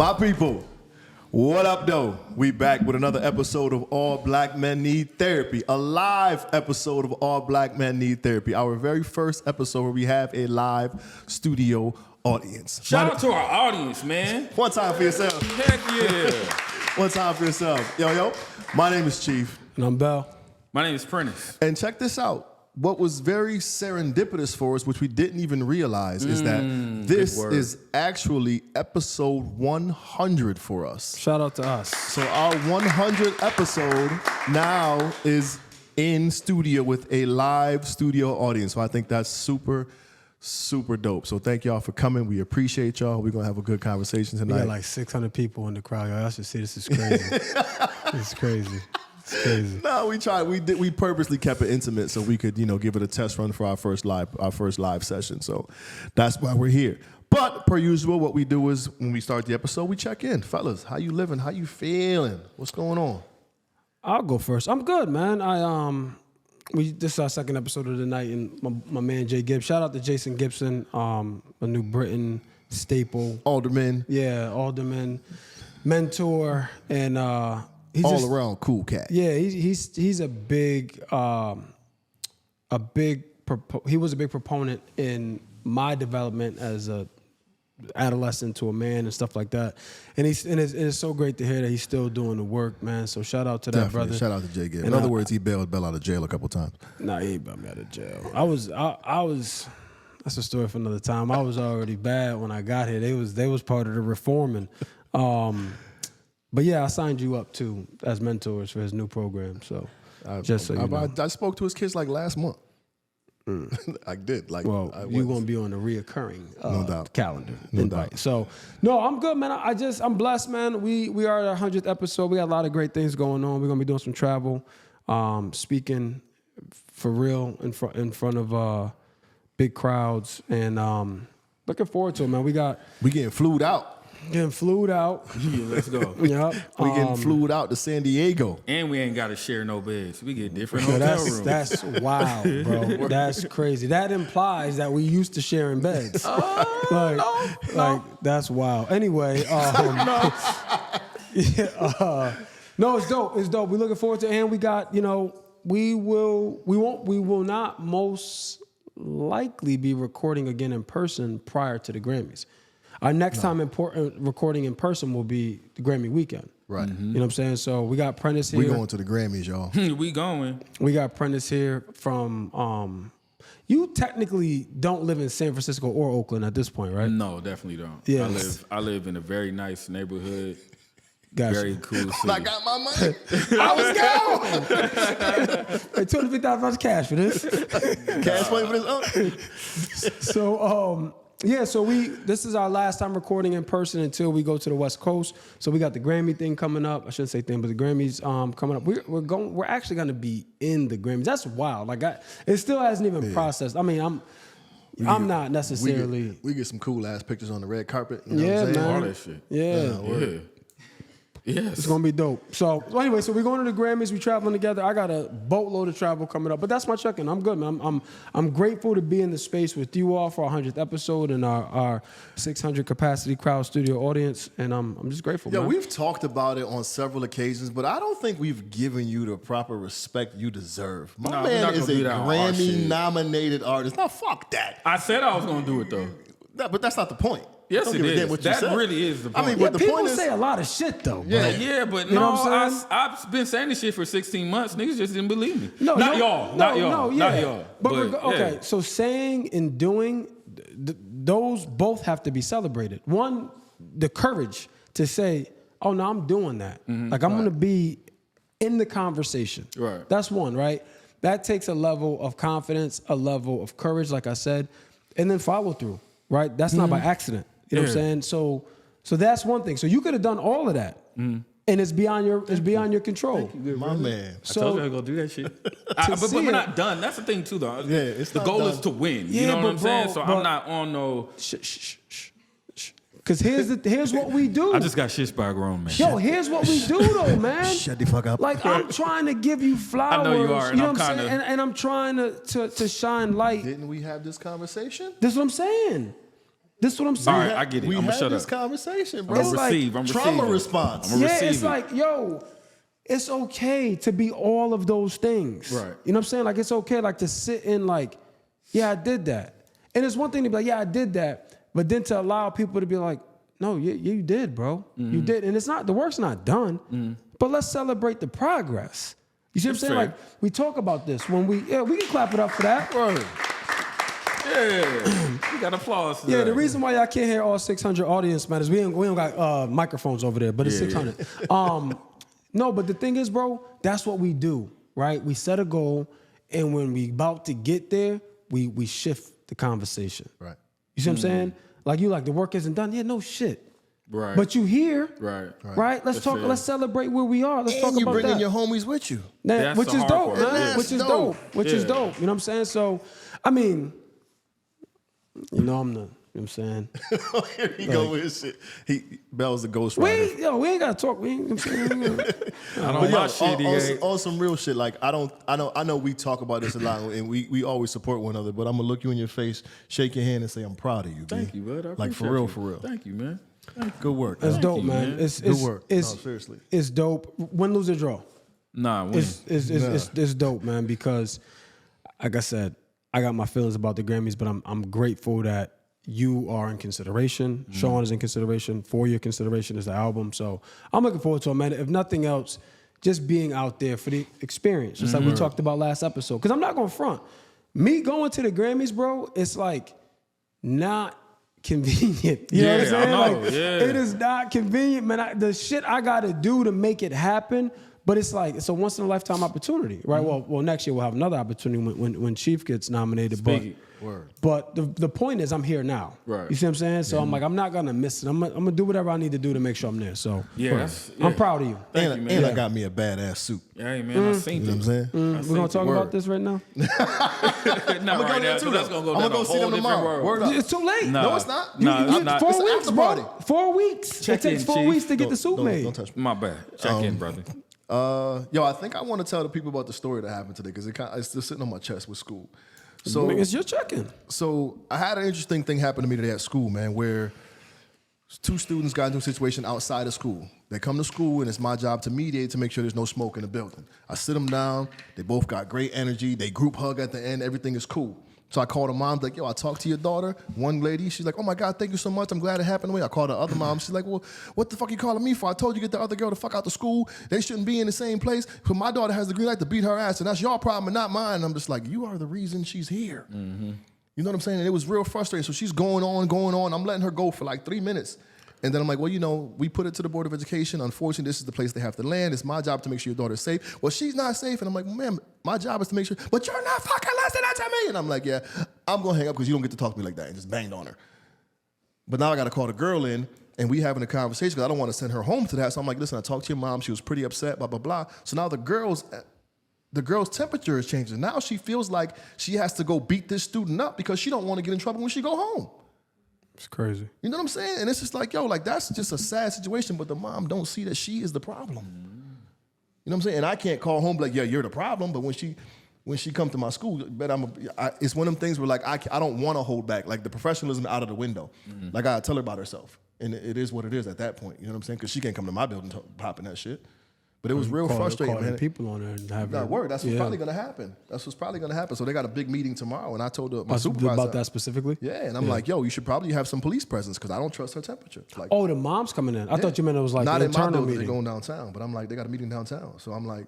My people, what up, though? We back with another episode of All Black Men Need Therapy, a live episode of All Black Men Need Therapy, our very first episode where we have a live studio audience. Shout out to our audience, man. One time for yourself. Heck yeah. One time for yourself. Yo, my name is Chief. And I'm Bell. My name is Prentice. And check this out. What was very serendipitous for us, which we didn't even realize, is that this is actually episode 100 for us. Shout out to us. So our 100th episode now is in studio with a live studio audience. So I think that's super, super dope. So thank y'all for coming. We appreciate y'all. We're going to have a good conversation tonight. We got like 600 people in the crowd. Y'all should see this is crazy. It's crazy. It's crazy. No, we tried. We purposely kept it intimate so we could, give it a test run for our first live session. So that's why we're here. But per usual, what we do is when we start the episode, we check in. Fellas, how you living? How you feeling? What's going on? I'll go first. I'm good, man. This is our second episode of the night, and my man Jay Gibbs. Shout out to Jason Gibson, a New Britain staple. Alderman. Yeah, Alderman, mentor, and he's all around cool cat. Yeah, he's a big he was a big proponent in my development as a adolescent to a man and stuff like that. And it's so great to hear that he's still doing the work, man. So shout out to that brother. Shout out to Jay Gibbs. In other words, he bailed Bell out of jail a couple times. Nah, he ain't bailed me out of jail. I was that's a story for another time. I was already bad when I got here. They was part of the reforming. But yeah, I signed you up too as mentors for his new program. So just so you know. I spoke to his kids like last month. I did. Well, you're gonna be on the reoccurring no doubt. calendar. No doubt. So no, I'm good, man. I'm blessed, man. We are at our 100th episode. We got a lot of great things going on. We're gonna be doing some travel, speaking for real in front of big crowds, and looking forward to it, man. We getting flued out. Getting flued out. Yeah, let's go. Yep. We getting flued out to San Diego. And we ain't got to share no beds. We get different hotel rooms. That's wild, bro. That's crazy. That implies that we used to sharing beds. That's wild. Anyway, no, it's dope. It's dope. We're looking forward to it. And we got, we will not most likely be recording again in person prior to the Grammys. Our next time recording in person will be the Grammy weekend. Right. Mm-hmm. You know what I'm saying? So we got Prentice here. We going to the Grammys, y'all. We going. We got Prentice here from, you technically don't live in San Francisco or Oakland at this point, right? No, definitely don't. Yeah. I live in a very nice neighborhood. Gotcha. Very cool city. I got my money. I was going. Hey, $250,000 cash for this. Cash money for this. So, this is our last time recording in person until we go to the West Coast. So we got the Grammy thing coming up. I shouldn't say thing, but the Grammys coming up. We're actually going to be in the Grammys. That's wild. It still hasn't even processed. I mean, I'm not necessarily. We get some cool ass pictures on the red carpet. You know what I'm saying? Man. All that shit. Yeah. Yes. It's gonna be dope. So anyway, we're going to the Grammys. We traveling together. I got a boatload of travel coming up, but that's my check-in. I'm good, man. I'm grateful to be in the space with you all for our 100th episode and our 600 capacity crowd studio audience, and I'm just grateful. Yeah, man. we've talked about it on several occasions, but I don't think we've given you the proper respect you deserve. My man is a Grammy-nominated artist. Now, fuck that. I said I was gonna do it though. But that's not the point. Yes, it is. That said. Really is the point. I mean, yeah, but the people point is, say a lot of shit though. Yeah, but you know what I'm saying? I've been saying this shit for 16 months. Niggas just didn't believe me. Not y'all. Not y'all. But okay, so saying and doing, those both have to be celebrated. One, the courage to say, "Oh no, I'm doing that. I'm going to be in the conversation." Right. That's one, right? That takes a level of confidence, a level of courage, like I said, and then follow through. Right? That's not by accident. You know what I'm saying? So that's one thing. So you could have done all of that, and it's beyond your control. My man. I told you I was gonna do that shit. But we're not done. That's the thing too, though. Yeah, it's the not goal done. is to win. Yeah, you know what I'm saying? bro, So I'm not on no. Shh. Because here's what we do. I just got shit by a grown man. Yo, here's what we do though, man. Shut the fuck up. Like I'm trying to give you flowers. I know you are, and know I'm what I'm kinda- saying? And I'm trying to shine light. Didn't we have this conversation? That's what I'm saying. This is what I'm saying. All right, I get it. We I'm gonna had shut this up. conversation, bro. I'm It's gonna like receive. I'm trauma receiving. response. I'm gonna Yeah, receive it's it. like, yo, it's okay to be all of those things. Right. You know what I'm saying? Like, it's okay, like, to sit in, like, yeah, I did that. And it's one thing to be like, yeah, I did that. But then to allow people to be like, no, you did, bro. You did. And it's not, the work's not done. But let's celebrate the progress. You see what I'm saying? fair. Like, we talk about this when we can clap it up for that. Word. Yeah, we got applause. For Yeah, that. the reason why y'all can't hear all 600 audience, man, is we don't got microphones over there, but it's Yeah, 600. No, but the thing is, bro, that's what we do, right? We set a goal, and when we about to get there, we shift the conversation. Right. You see what I'm saying? Like, you like, the work isn't done. Yeah, no shit. Right. But you here, Right. right? Let's That's talk. fair. Let's celebrate where we are. Let's talk And you about bringing that. your homies with you. That's Which the is hard dope, part. man. Yeah. Which is That's dope. dope. Which is Yeah. dope. You know what I'm saying? So, I mean, you know, I'm the. You know what I'm saying? Here he go with his shit. Bell's the ghost We rider. ain't gotta talk. We ain't. You know what I'm saying? I don't But yo, my shit. on some real shit, like I know we talk about this a lot, and we always support one another. But I'm gonna look you in your face, shake your hand, and say I'm proud of you. B. Thank you, bud. I Like for appreciate real, you. for real. Thank you, man. Good work. It's man. dope, you, man. man. It's Good work. It's, No, seriously. It's dope. Win, lose, or draw. Nah, win. It's dope, man. Because, like I said, I got my feelings about the Grammys, but I'm grateful that you are in consideration. Sean is in consideration. For your consideration is the album. So I'm looking forward to it, man. If nothing else, just being out there for the experience, just like we talked about last episode. Because I'm not going to front. Me going to the Grammys, bro, it's like not convenient. You know what I'm Yeah, saying? I know, Like, yeah. it is not convenient, man. The shit I got to do to make it happen. But it's like, it's a once in a lifetime opportunity, right? Well, next year we'll have another opportunity when Chief gets nominated. Speak But the point is, I'm here now. Right. You see what I'm saying? So I'm like, I'm not gonna miss it. I'm gonna do whatever I need to do to make sure I'm there. So Yeah, I'm proud of you. Thank And, you, man. and I got me a badass suit. Hey, man, I seen You know it. what I'm saying? We're gonna talk Word. about this right now. Not right now, 'cause that's gonna go I'm down gonna go a see them whole different tomorrow. world. Word up. It's too late. Nah. No, it's not. Nah, You it's not. 4 It's an weeks, after bro. party. 4 weeks. Check it takes in, 4 Chief. weeks to get the suit made. Don't touch me. My bad. Check in, brother. Yo, I think I want to tell the people about the story that happened today because it's still sitting on my chest with school. So It's your check-in. So I had an interesting thing happen to me today at school, man, where 2 students got into a situation outside of school. They come to school, and it's my job to mediate to make sure there's no smoke in the building. I sit them down. They both got great energy. They group hug at the end. Everything is cool. So I called her mom, like, yo, I talked to your daughter. One lady, she's like, oh, my God, thank you so much. I'm glad it happened to me. I called her other mom. She's like, well, what the fuck you calling me for? I told you get the other girl the fuck out the school. They shouldn't be in the same place. But my daughter has the green light to beat her ass, and that's your problem and not mine. And I'm just like, you are the reason she's here. You know what I'm saying? And it was real frustrating. So she's going on. I'm letting her go for like 3 minutes. And then I'm like, well, you know, we put it to the Board of Education. Unfortunately, this is the place they have to land. It's my job to make sure your daughter's safe. Well, she's not safe. And I'm like, well, ma'am, my job is to make sure, but you're not fucking listening to me. And I'm like, yeah, I'm going to hang up because you don't get to talk to me like that. And just banged on her. But now I got to call the girl in, and we having a conversation because I don't want to send her home to that. So I'm like, listen, I talked to your mom. She was pretty upset, blah, blah, blah. So now the girl's temperature is changing. Now she feels like she has to go beat this student up because she don't want to get in trouble when she go home. It's crazy. You know what I'm saying? And it's just like, yo, like that's just a sad situation, but the mom don't see that she is the problem. You know what I'm saying? And I can't call home and be like, yeah, you're the problem. But when she come to my school, but it's one of them things where like I don't want to hold back. Like the professionalism out of the window. Like I tell her about herself. And it is what it is at that point. You know what I'm saying? Because she can't come to my building popping that shit. But it was real frustrating, man. People on there and have Nah, word. That's what's probably gonna happen. So they got a big meeting tomorrow, and I told my supervisor about that specifically. Yeah, and I'm like, yo, you should probably have some police presence because I don't trust her temperature. Like, Oh, the mom's coming in. I thought you meant it was like not an in my internal building. They're meeting. going downtown, but I'm like, they got a meeting downtown. So I'm like,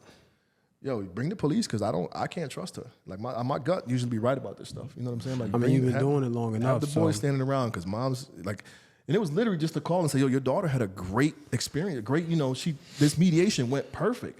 yo, bring the police because I can't trust her. Like my gut usually be right about this stuff. You know what I'm saying? Like, I mean, you've been doing it long enough. Have the boys standing around because mom's like, and it was literally just a call and say, yo, your daughter had a great experience, this mediation went perfect.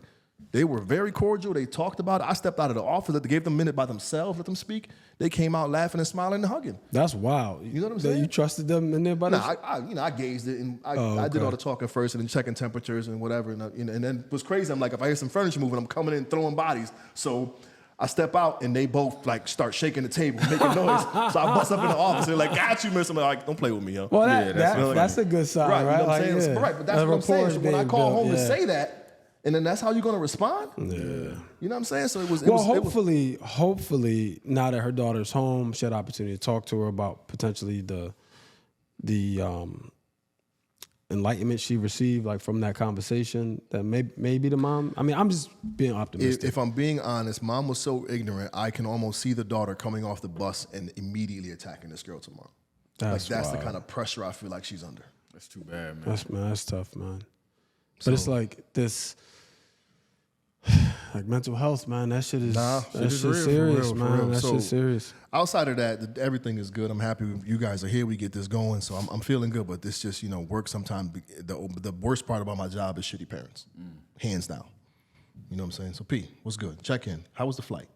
They were very cordial. They talked about it. I stepped out of the office. They gave them a minute by themselves, let them speak. They came out laughing and smiling and hugging. That's wild. You know what I'm That saying? You trusted them in there by Nah, I gauged it and I did all the talking first and then checking temperatures and whatever. And then it was crazy. I'm like, if I hear some furniture moving, I'm coming in throwing bodies. So I step out and they both like start shaking the table, making noise. So I bust up in the office and they're like, got you, miss. I'm like, don't play with me, yo. Well, Yeah, that's a good sign, right? You know what I'm Like, saying? yeah. Right, but that's The what I'm saying. rapport So is when I being call built, home to yeah. say that, and then that's how you're gonna respond? Yeah. You know what I'm saying? So it was. Hopefully, now that her daughter's home, she had an opportunity to talk to her about potentially the the enlightenment she received, like from that conversation, that maybe the mom. I mean, I'm just being optimistic. If I'm being honest, mom was so ignorant, I can almost see the daughter coming off the bus and immediately attacking this girl tomorrow. That's the kind of pressure I feel like she's under. That's too bad, man. That's tough, man. But it's like this, like mental health, man. That shit is serious, man. That shit's serious. Outside of that, everything is good. I'm happy you guys are here. We get this going, so I'm feeling good. But this just, work sometimes. The worst part about my job is shitty parents, hands down. You know what I'm saying? So P, what's good? Check in. How was the flight?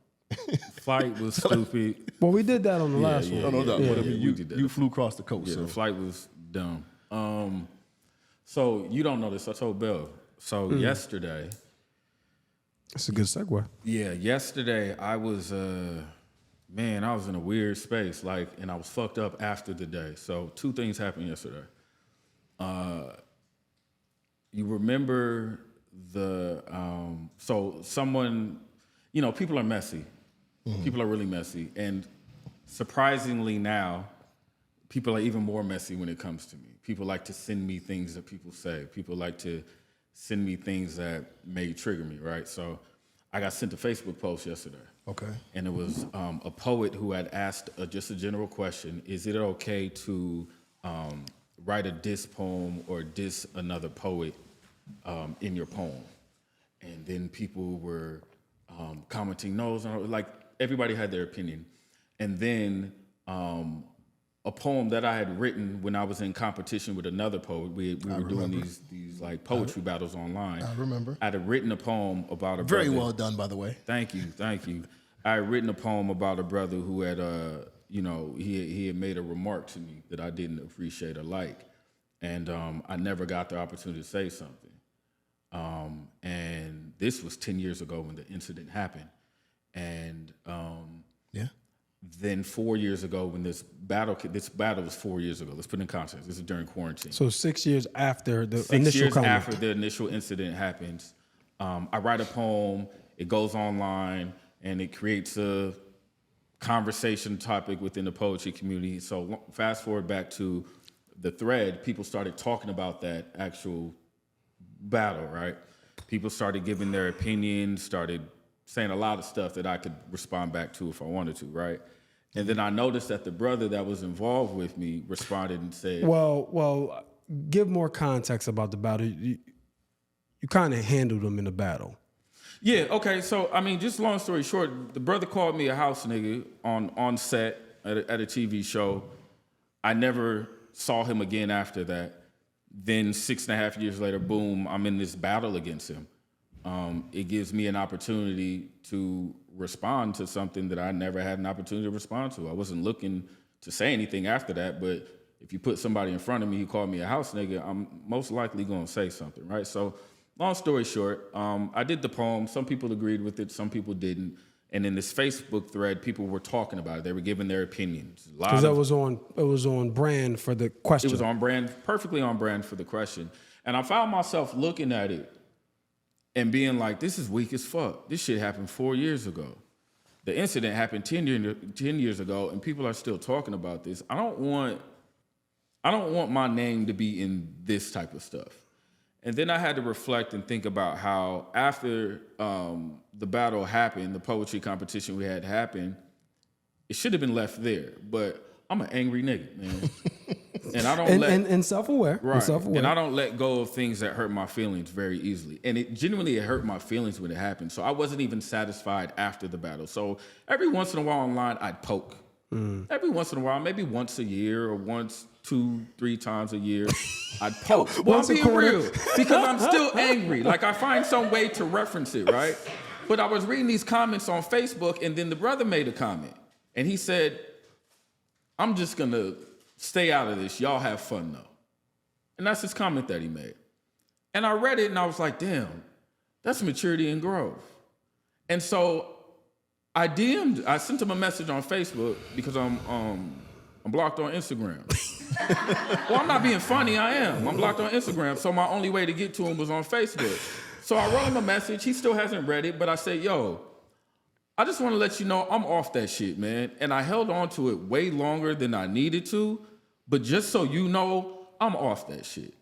Flight was stupid. Well, we did that on the last one. No doubt. But I mean, we did that. You flew across the coast. Yeah, so. the flight was dumb. So you don't know this. I told Bill. So yesterday. That's a good segue. Yeah, yesterday I was, I was in a weird space, and I was fucked up after the day. So 2 things happened yesterday. You remember so someone, people are messy. Mm-hmm. People are really messy. And surprisingly now, people are even more messy when it comes to me. People like to send me things that people say. People like to send me things that may trigger me, right? So I got sent a Facebook post yesterday. Okay. And it was a poet who had asked just a general question: is it okay to write a diss poem or diss another poet in your poem? And then people were commenting no's, like everybody had their opinion. And then a poem that I had written when I was in competition with another poet. We were doing these like poetry battles online. I remember. I had written a poem about a very brother. well done, by the way. Thank you. I had written a poem about a brother who had, he had made a remark to me that I didn't appreciate or like, and I never got the opportunity to say something. And this was 10 years ago when the incident happened, and Then 4 years ago, when this battle was 4 years ago. Let's put it in context. This is during quarantine. So 6 years after the 6 initial years comment. after the initial incident happens, I write a poem. It goes online, and it creates a conversation topic within the poetry community. So fast forward back to the thread, people started talking about that actual battle, right? People started giving their opinions, started saying a lot of stuff that I could respond back to if I wanted to, right? And then I noticed that the brother that was involved with me responded and said, Well, give more context about the battle. You kind of handled him in the battle. yeah, okay. So, I mean, just long story short, the brother called me a house nigga on set at a TV show. I never saw him again after that. Then 6.5 years later, boom, I'm in this battle against him. It gives me an opportunity to respond to something that I never had an opportunity to respond to. I wasn't looking to say anything after that, but if you put somebody in front of me who called me a house nigga, I'm most likely going to say something, right? So long story short, I did the poem. Some people agreed with it, some people didn't. And in this Facebook thread, people were talking about it. They were giving their opinions. Because it was on brand for the question. It was on brand, perfectly on brand for the question. And I found myself looking at it and being like, this is weak as fuck. This shit happened 4 years ago. The incident happened 10 years ago, and people are still talking about this. I don't want my name to be in this type of stuff. And then I had to reflect and think about how after the battle happened, the poetry competition we had happened, it should have been left there. But I'm an angry nigga, man. And I don't and self-aware. Right. And self-aware. And I don't let go of things that hurt my feelings very easily. And it hurt my feelings when it happened. So I wasn't even satisfied after the battle. So every once in a while online, I'd poke. Every once in a while, maybe once a year or once 2-3 times a year, I'd poke. Well, I'm being real because I'm still angry. Like I find some way to reference it, right? But I was reading these comments on Facebook, and then the brother made a comment, and he said, "I'm just gonna stay out of this. Y'all have fun though." And that's his comment that he made. And I read it, and I was like, "Damn, that's maturity and growth." And so I sent him a message on Facebook because I'm blocked on Instagram. Well, I'm not being funny, I am. I'm blocked on Instagram, so my only way to get to him was on Facebook. So I wrote him a message. He still hasn't read it, but I said, yo, I just want to let you know I'm off that shit, man. And I held on to it way longer than I needed to, But just so you know, I'm off that shit.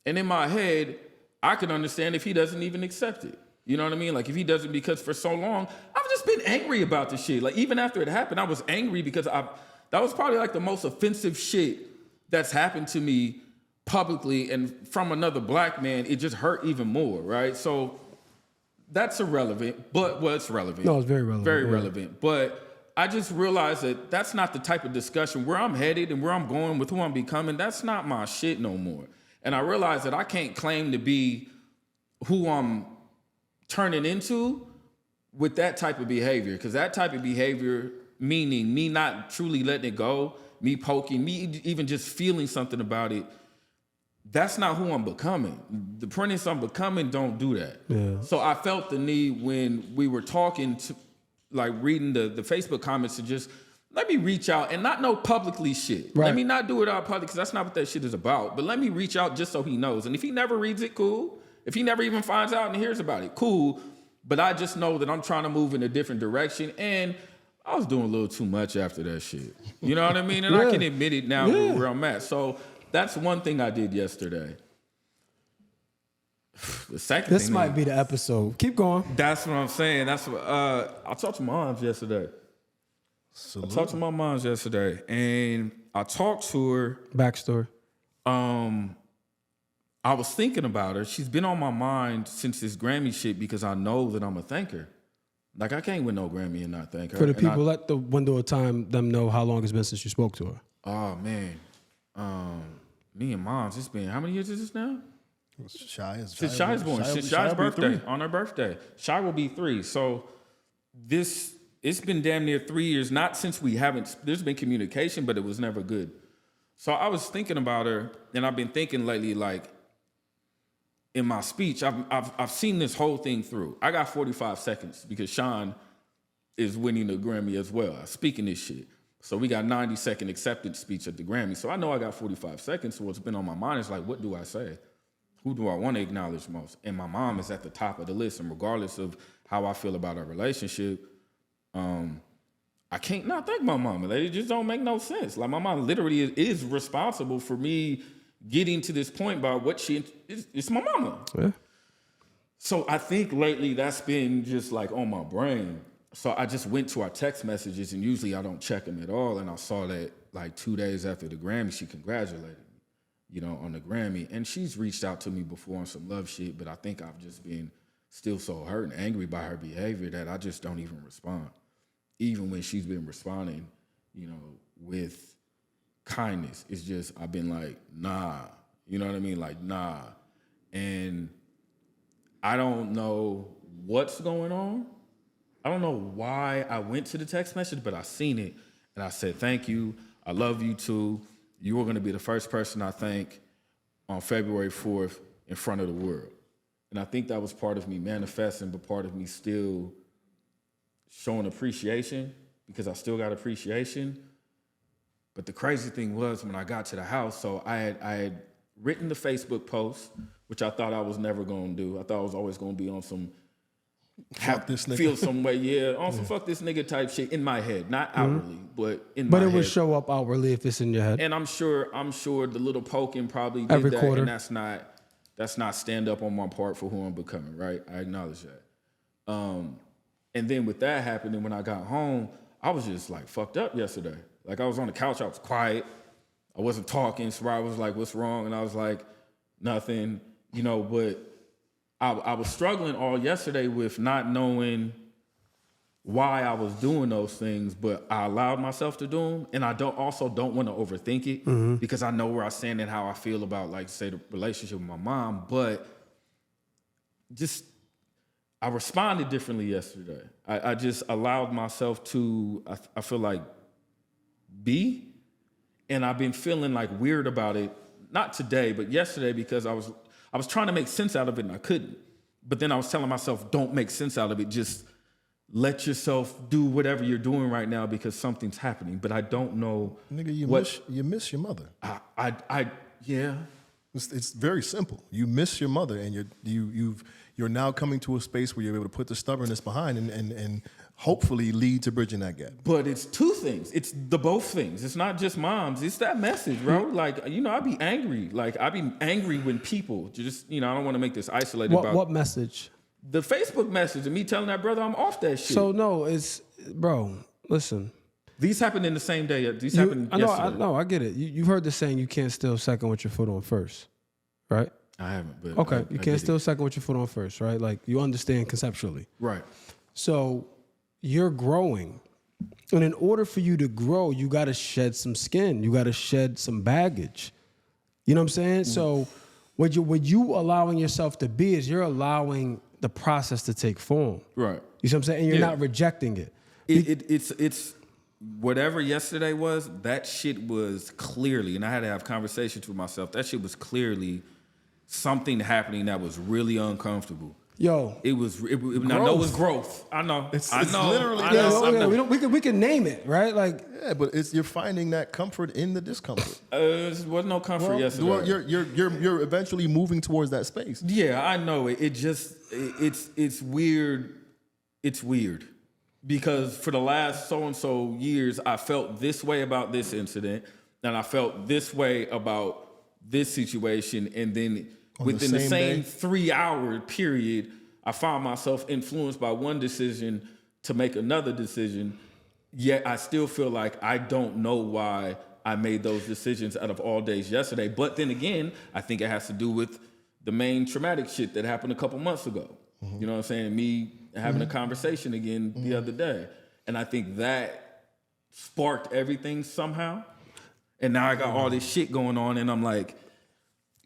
And in my head, I can understand if he doesn't even accept it. You know what I mean? Like if he doesn't, because for so long, I've just been angry about the shit. Like even after it happened, I was angry because that was probably like the most offensive shit that's happened to me publicly, and from another black man, it just hurt even more, right? So that's irrelevant, but it's relevant. No, it's very relevant. Very relevant. But I just realized that that's not the type of discussion where I'm headed and where I'm going with who I'm becoming. That's not my shit no more. And I realized that I can't claim to be who I'm turning into with that type of behavior, because that type of behavior, meaning me not truly letting it go, me poking, me even just feeling something about it, that's not who I'm becoming. The Prince I'm becoming don't do that. Yeah. So I felt the need when we were talking to, like reading the Facebook comments, to just let me reach out and not know publicly shit. Right. Let me not do it out public, because that's not what that shit is about. But let me reach out just so he knows. And if he never reads it, cool. If he never even finds out and hears about it, cool. But I just know that I'm trying to move in a different direction. And I was doing a little too much after that shit. You know what I mean? And I can admit it now where I'm at. So that's one thing I did yesterday. The second This thing might be the episode. Keep going. That's what I'm saying. That's what I talked to my moms yesterday. Salute. I talked to my moms yesterday, and I talked to her. Backstory. I was thinking about her. She's been on my mind since this Grammy shit, because I know that I'm a thanker. Like I can't win no Grammy and not thank her. For the people, let the window of time them know how long it's been since you spoke to her. Oh man, me and moms. It's been how many years is this now? Since Shy's born. Since Shy's birthday, on her birthday. Shy will be 3. So it's been damn near 3 years, not since there's been communication, but it was never good. So I was thinking about her, and I've been thinking lately, like, in my speech, I've seen this whole thing through. I got 45 seconds because Sean is winning the Grammy as well. I'm speaking this shit. So we got 90-second acceptance speech at the Grammy. So I know I got 45 seconds. So what's been on my mind is like, what do I say? Who do I want to acknowledge most? And my mom is at the top of the list. And regardless of how I feel about our relationship, I can't not thank my mama. It just don't make no sense. Like my mom literally is responsible for me getting to this point by what it's my mama. Yeah. So I think lately that's been just like on my brain. So I just went to our text messages, and usually I don't check them at all. And I saw that like 2 days after the Grammy, she congratulated me, on the Grammy. And she's reached out to me before on some love shit, but I think I've just been still so hurt and angry by her behavior that I just don't even respond. Even when she's been responding, with kindness, it's just, I've been like, nah, you know what I mean? Like, nah. And I don't know what's going on. I don't know why I went to the text message, but I seen it and I said, thank you. I love you too. You were going to be the first person I thank on February 4th in front of the world. And I think that was part of me manifesting, but part of me still showing appreciation, because I still got appreciation. But the crazy thing was when I got to the house, so I had written the Facebook post, which I thought I was never going to do. I thought I was always going to be on some Fuck this nigga. feel some way, on some fuck this nigga type shit in my head, not outwardly, but in my head. But it would show up outwardly if it's in your head. And I'm sure the little poking probably did Every that, quarter. and that's not stand up on my part for who I'm becoming, right? I acknowledge that. And then with that happening, when I got home, I was just like fucked up yesterday. Like I was on the couch, I was quiet, I wasn't talking. So I was like, "What's wrong?" And I was like, "Nothing," But I was struggling all yesterday with not knowing why I was doing those things, but I allowed myself to do them, and I don't want to overthink it because I know where I stand and how I feel about, like, say, the relationship with my mom. But just I responded differently yesterday. I just allowed myself to, I feel like, be, and I've been feeling like weird about it. Not today, but yesterday, because I was trying to make sense out of it and I couldn't. But then I was telling myself, don't make sense out of it. Just let yourself do whatever you're doing right now because something's happening. But I don't know. Nigga, you miss your mother. Yeah. It's very simple. You miss your mother, and you're now coming to a space where you're able to put the stubbornness behind and hopefully lead to bridging that gap. But it's two things. It's the both things. It's not just moms. It's that message, bro. Like, you know, I be angry. Like, I be angry when people just, you know, I don't want to make this isolated about What message? the Facebook message and me telling that brother I'm off that shit. So no, it's bro. Listen, these happened in the same day. These happened yesterday. I get it. You've heard the saying, you can't steal second with your foot on first, right? I haven't, but Okay, you I can't get steal second with your foot on first, right? Like you understand conceptually. it. Right. So you're growing. And in order for you to grow, you got to shed some skin. You got to shed some baggage. You know what I'm saying? So what you allowing yourself to be is you're allowing the process to take form. Right. You see what I'm saying? And you're not rejecting it. It's whatever yesterday was, that shit was clearly, and I had to have conversations with myself, that shit was clearly something happening that was really uncomfortable. Yo, I know it's growth. I know. It's I know. literally- I Yeah, know. we can name it, right? Like Yeah, but you're finding that comfort in the discomfort. There was no comfort yesterday. Well, you're eventually moving towards that space. Yeah, I know it. It's weird. It's weird because for the last so and so years, I felt this way about this incident, and I felt this way about this situation, and then within the same 3-hour period, I found myself influenced by one decision to make another decision. Yet I still feel like I don't know why I made those decisions out of all days yesterday. But then again, I think it has to do with the main traumatic shit that happened a couple months ago. Mm-hmm. You know what I'm saying? Me having a conversation again the other day. And I think that sparked everything somehow. And now I got all this shit going on and I'm like,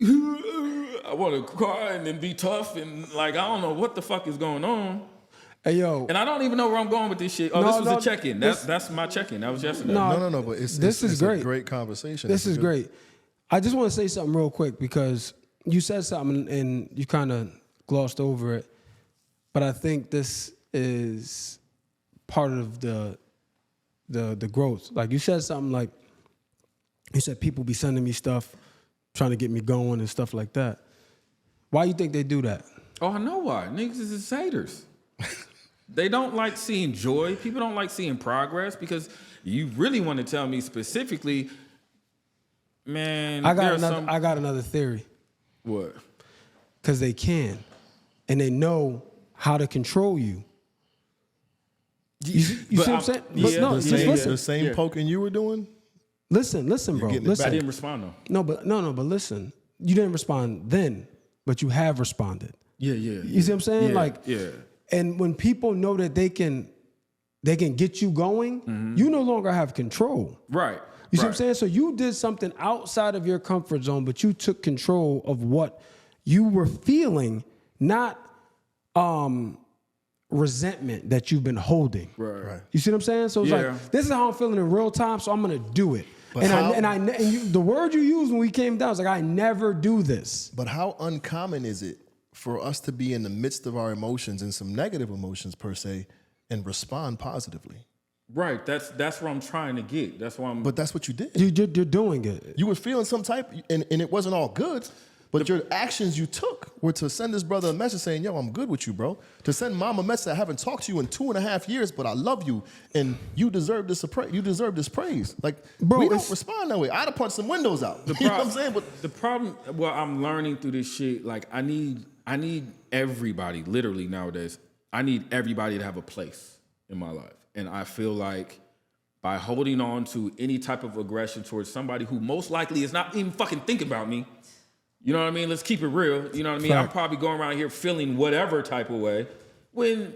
I want to cry and then be tough and like, I don't know what the fuck is going on. hey yo. And I don't even know where I'm going with this shit. Oh, this was a check-in. That's my check-in. That was yesterday. No, but this it's is great. A great conversation. This is great. I just want to say something real quick because you said something and you kind of glossed over it. But I think this is part of the growth. Like you said something like, you said people be sending me stuff, trying to get me going and stuff like that. Why you think they do that? Oh, I know why. Niggas is haters. They don't like seeing joy. People don't like seeing progress because you really want to tell me specifically, man. I got another theory. What? Because they can, and they know how to control you. You see what I'm saying? Yeah, no, just listen. The same poking you were doing. Listen, bro. getting it Listen. I didn't respond though. No, but listen. You didn't respond then, but you have responded. Yeah. You see what I'm saying? Yeah. And when people know that they can get you going, you no longer have control. Right. You see what I'm saying? So you did something outside of your comfort zone, but you took control of what you were feeling, not resentment that you've been holding. Right. You see what I'm saying? So it's like, this is how I'm feeling in real time, so I'm gonna do it. But The word you used when we came down was like, I never do this. But how uncommon is it for us to be in the midst of our emotions and some negative emotions per se and respond positively? Right. That's where I'm trying to get. That's why I'm. But that's what you did. You're doing it. You were feeling some type, and it wasn't all good. But your actions you took were to send this brother a message saying, yo, I'm good with you, bro. To send mom a message, I haven't talked to you in 2.5 years, but I love you, and you deserve this praise. Like, bro, we don't respond that way. I'd have punched some windows out. You know what I'm saying? But the problem, well, I'm learning through this shit. Like, I need everybody, literally nowadays, I need everybody to have a place in my life. And I feel like by holding on to any type of aggression towards somebody who most likely is not even fucking thinking about me, you know what I mean? Let's keep it real. You know what I mean? Fact. I'm probably going around here feeling whatever type of way when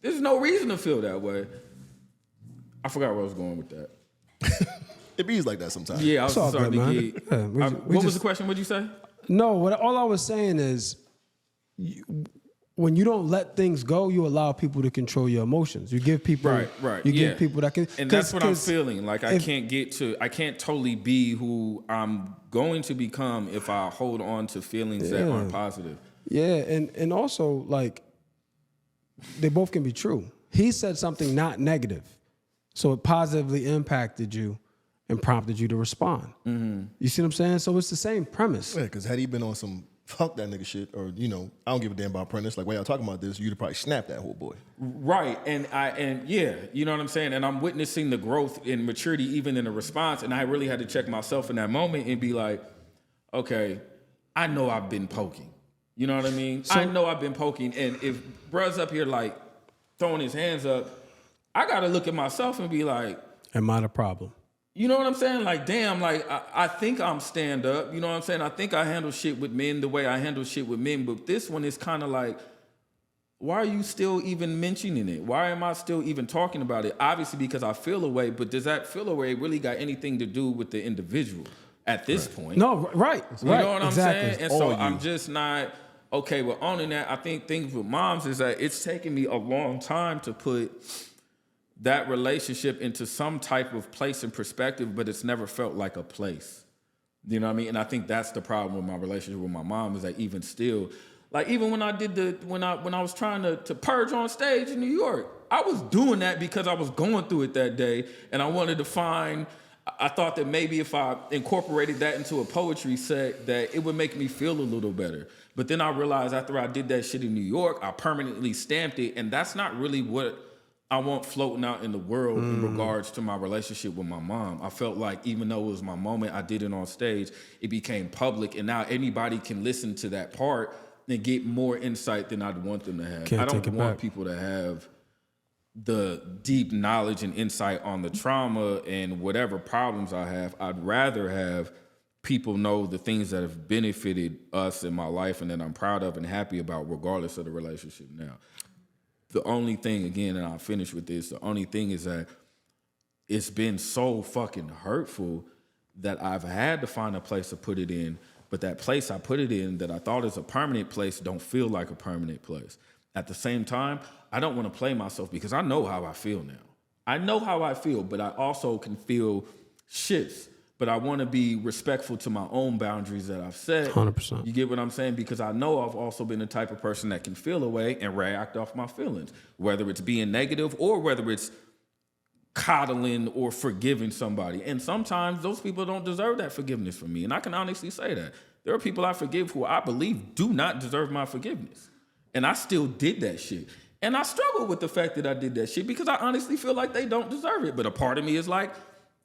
there's no reason to feel that way. I forgot where I was going with that. it bees like that sometimes. Yeah, I was It's all starting good, to man. get. Yeah, What was the question? What'd you say? No, all I was saying is, when you don't let things go, you allow people to control your emotions. You give people, Right. You give people that can, and that's what I'm feeling. Like I can't totally be who I'm going to become if I hold on to feelings that aren't positive. Yeah, and also like they both can be true. He said something not negative, so it positively impacted you and prompted you to respond. Mm-hmm. You see what I'm saying? So it's the same premise. Yeah, because had he been on some fuck that nigga shit, or I don't give a damn about Prentice. Like, why y'all talking about this? You'd probably snap that whole boy. Right, and yeah, you know what I'm saying? And I'm witnessing the growth and maturity even in the response, and I really had to check myself in that moment and be like, okay, I know I've been poking. You know what I mean? I know I've been poking, and if bruh's up here like throwing his hands up, I gotta look at myself and be like, am I the problem? you know what I'm saying? Like, damn, like, I think I'm stand up. You know what I'm saying? I think I handle shit with men the way I handle shit with men. But this one is kind of like, why are you still even mentioning it? Why am I still even talking about it? Obviously because I feel away, but does that feel away really got anything to do with the individual at this point? No, right. You know what I'm exactly. saying? And so I'm just not okay with owning that. I think things with moms is that it's taken me a long time to put that relationship into some type of place and perspective, but it's never felt like a place. You know what I mean? And I think that's the problem with my relationship with my mom is that even still, like even when I did when I was trying to purge on stage in New York, I was doing that because I was going through it that day, and I wanted to find. I thought that maybe if I incorporated that into a poetry set, that it would make me feel a little better. But then I realized after I did that shit in New York, I permanently stamped it, and that's not really what I want floating out in the world in regards to my relationship with my mom. I felt like even though it was my moment, I did it on stage, it became public, and now anybody can listen to that part and get more insight than I'd want them to have. I don't want people to have the deep knowledge and insight on the trauma and whatever problems I have. I'd rather have people know the things that have benefited us in my life and that I'm proud of and happy about regardless of the relationship now. The only thing, again, and I'll finish with this, the only thing is that it's been so fucking hurtful that I've had to find a place to put it in, but that place I put it in that I thought is a permanent place don't feel like a permanent place. At the same time, I don't want to play myself because I know how I feel now. I know how I feel, but I also can feel shits. But I want to be respectful to my own boundaries that I've set. 100%. You get what I'm saying? Because I know I've also been the type of person that can feel away and react off my feelings, whether it's being negative or whether it's coddling or forgiving somebody. And sometimes those people don't deserve that forgiveness from me. And I can honestly say that. There are people I forgive who I believe do not deserve my forgiveness. And I still did that shit. And I struggle with the fact that I did that shit because I honestly feel like they don't deserve it. But a part of me is like,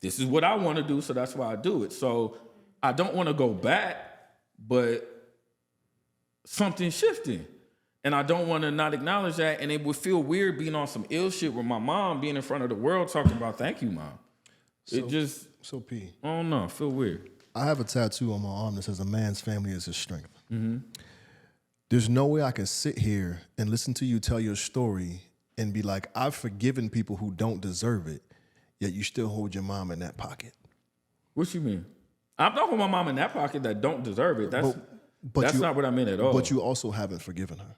this is what I want to do, so that's why I do it. So I don't want to go back, but something's shifting. And I don't want to not acknowledge that. And it would feel weird being on some ill shit with my mom, being in front of the world talking about, thank you, Mom. It just, So P, I don't know, I feel weird. I have a tattoo on my arm that says a man's family is his strength. Mm-hmm. There's no way I can sit here and listen to you tell your story and be like, I've forgiven people who don't deserve it, yet you still hold your mom in that pocket. What you mean? I'm not holding my mom in that pocket that don't deserve it. That's not what I meant at all. But you also haven't forgiven her.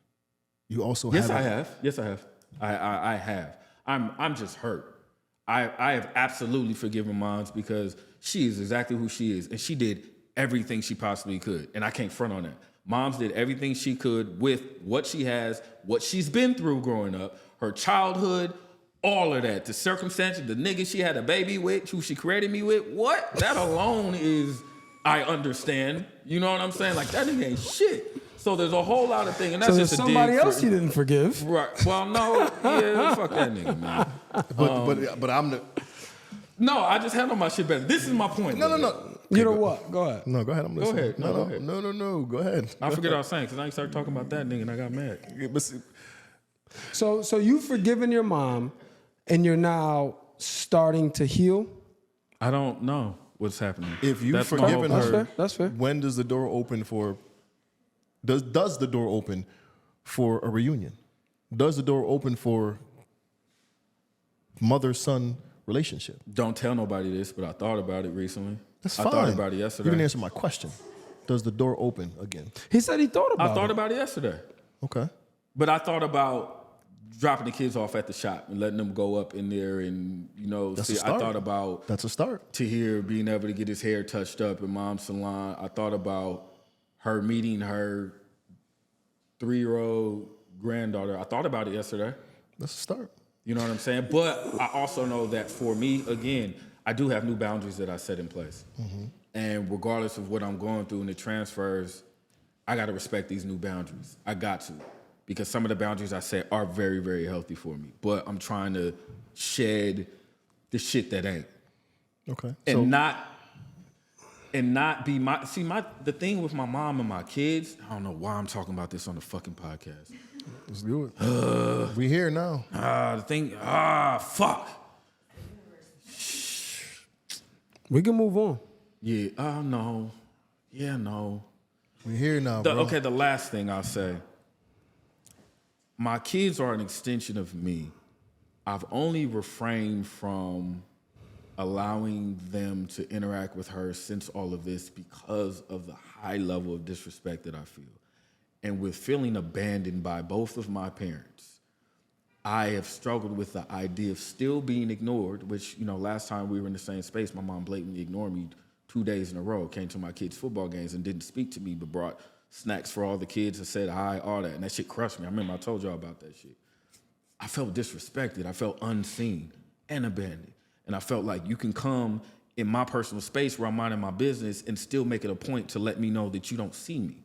You also Yes, haven't. I have. Yes, I have. I have. I'm just hurt. I have absolutely forgiven Moms because she is exactly who she is, and she did everything she possibly could, and I can't front on that. Moms did everything she could with what she has, what she's been through growing up, her childhood, all of that, the circumstances, the nigga she had a baby with, who she created me with. What? That alone is, I understand. You know what I'm saying? Like, that nigga ain't shit. So there's a whole lot of things, and that's So just there's a somebody dig else for, you didn't forgive. Right. Well, no. Yeah, fuck that nigga, man. But I'm the. No, I just handle my shit better. This is my point. No. You know what? Go ahead. No, go ahead. I'm listening. ahead. No, go ahead. No. Go ahead. I forget what I was saying because I started talking about that nigga and I got mad. But see, So you've forgiven your mom, and you're now starting to heal. I don't know what's happening. if you've That's my whole forgiven point. her, fair. That's fair. when does the door open for? Does the door open for a reunion? Does the door open for mother-son relationship? Don't tell nobody this, but I thought about it recently. That's fine. I thought about it yesterday. You didn't answer my question. Does the door open again? He said he thought about I thought it. about it yesterday. Okay. But I thought about dropping the kids off at the shop and letting them go up in there and, That's a see. start. I thought about That's a start. Tahir being able to get his hair touched up in Mom's salon. I thought about her meeting her 3-year-old granddaughter. I thought about it yesterday. That's a start. You know what I'm saying? But I also know that for me, again, I do have new boundaries that I set in place. And regardless of what I'm going through and the transfers, I got to respect these new boundaries. I got to. Because some of the boundaries I set are very, very healthy for me. But I'm trying to shed the shit that ain't. Okay. And not be the thing with my mom and my kids, I don't know why I'm talking about this on the fucking podcast. Let's do it. We here now. Fuck. We can move on. Yeah, no. Yeah, no. We here now, bro. Okay, the last thing I'll say. My kids are an extension of me. I've only refrained from allowing them to interact with her since all of this because of the high level of disrespect that I feel. And with feeling abandoned by both of my parents, I have struggled with the idea of still being ignored, which, last time we were in the same space, my mom blatantly ignored me 2 days in a row, came to my kids' football games and didn't speak to me, but brought snacks for all the kids and said hi, all that. And that shit crushed me. I remember I told y'all about that shit. I felt disrespected. I felt unseen and abandoned. And I felt like you can come in my personal space where I'm minding my business and still make it a point to let me know that you don't see me.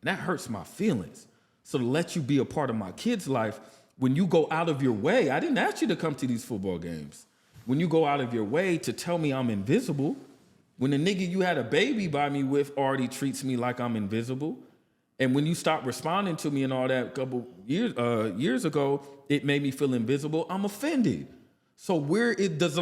And that hurts my feelings. So to let you be a part of my kid's life, when you go out of your way, I didn't ask you to come to these football games. When you go out of your way to tell me I'm invisible, when the nigga you had a baby by me with already treats me like I'm invisible, and when you stop responding to me and all that a couple years ago, it made me feel invisible, I'm offended. So where does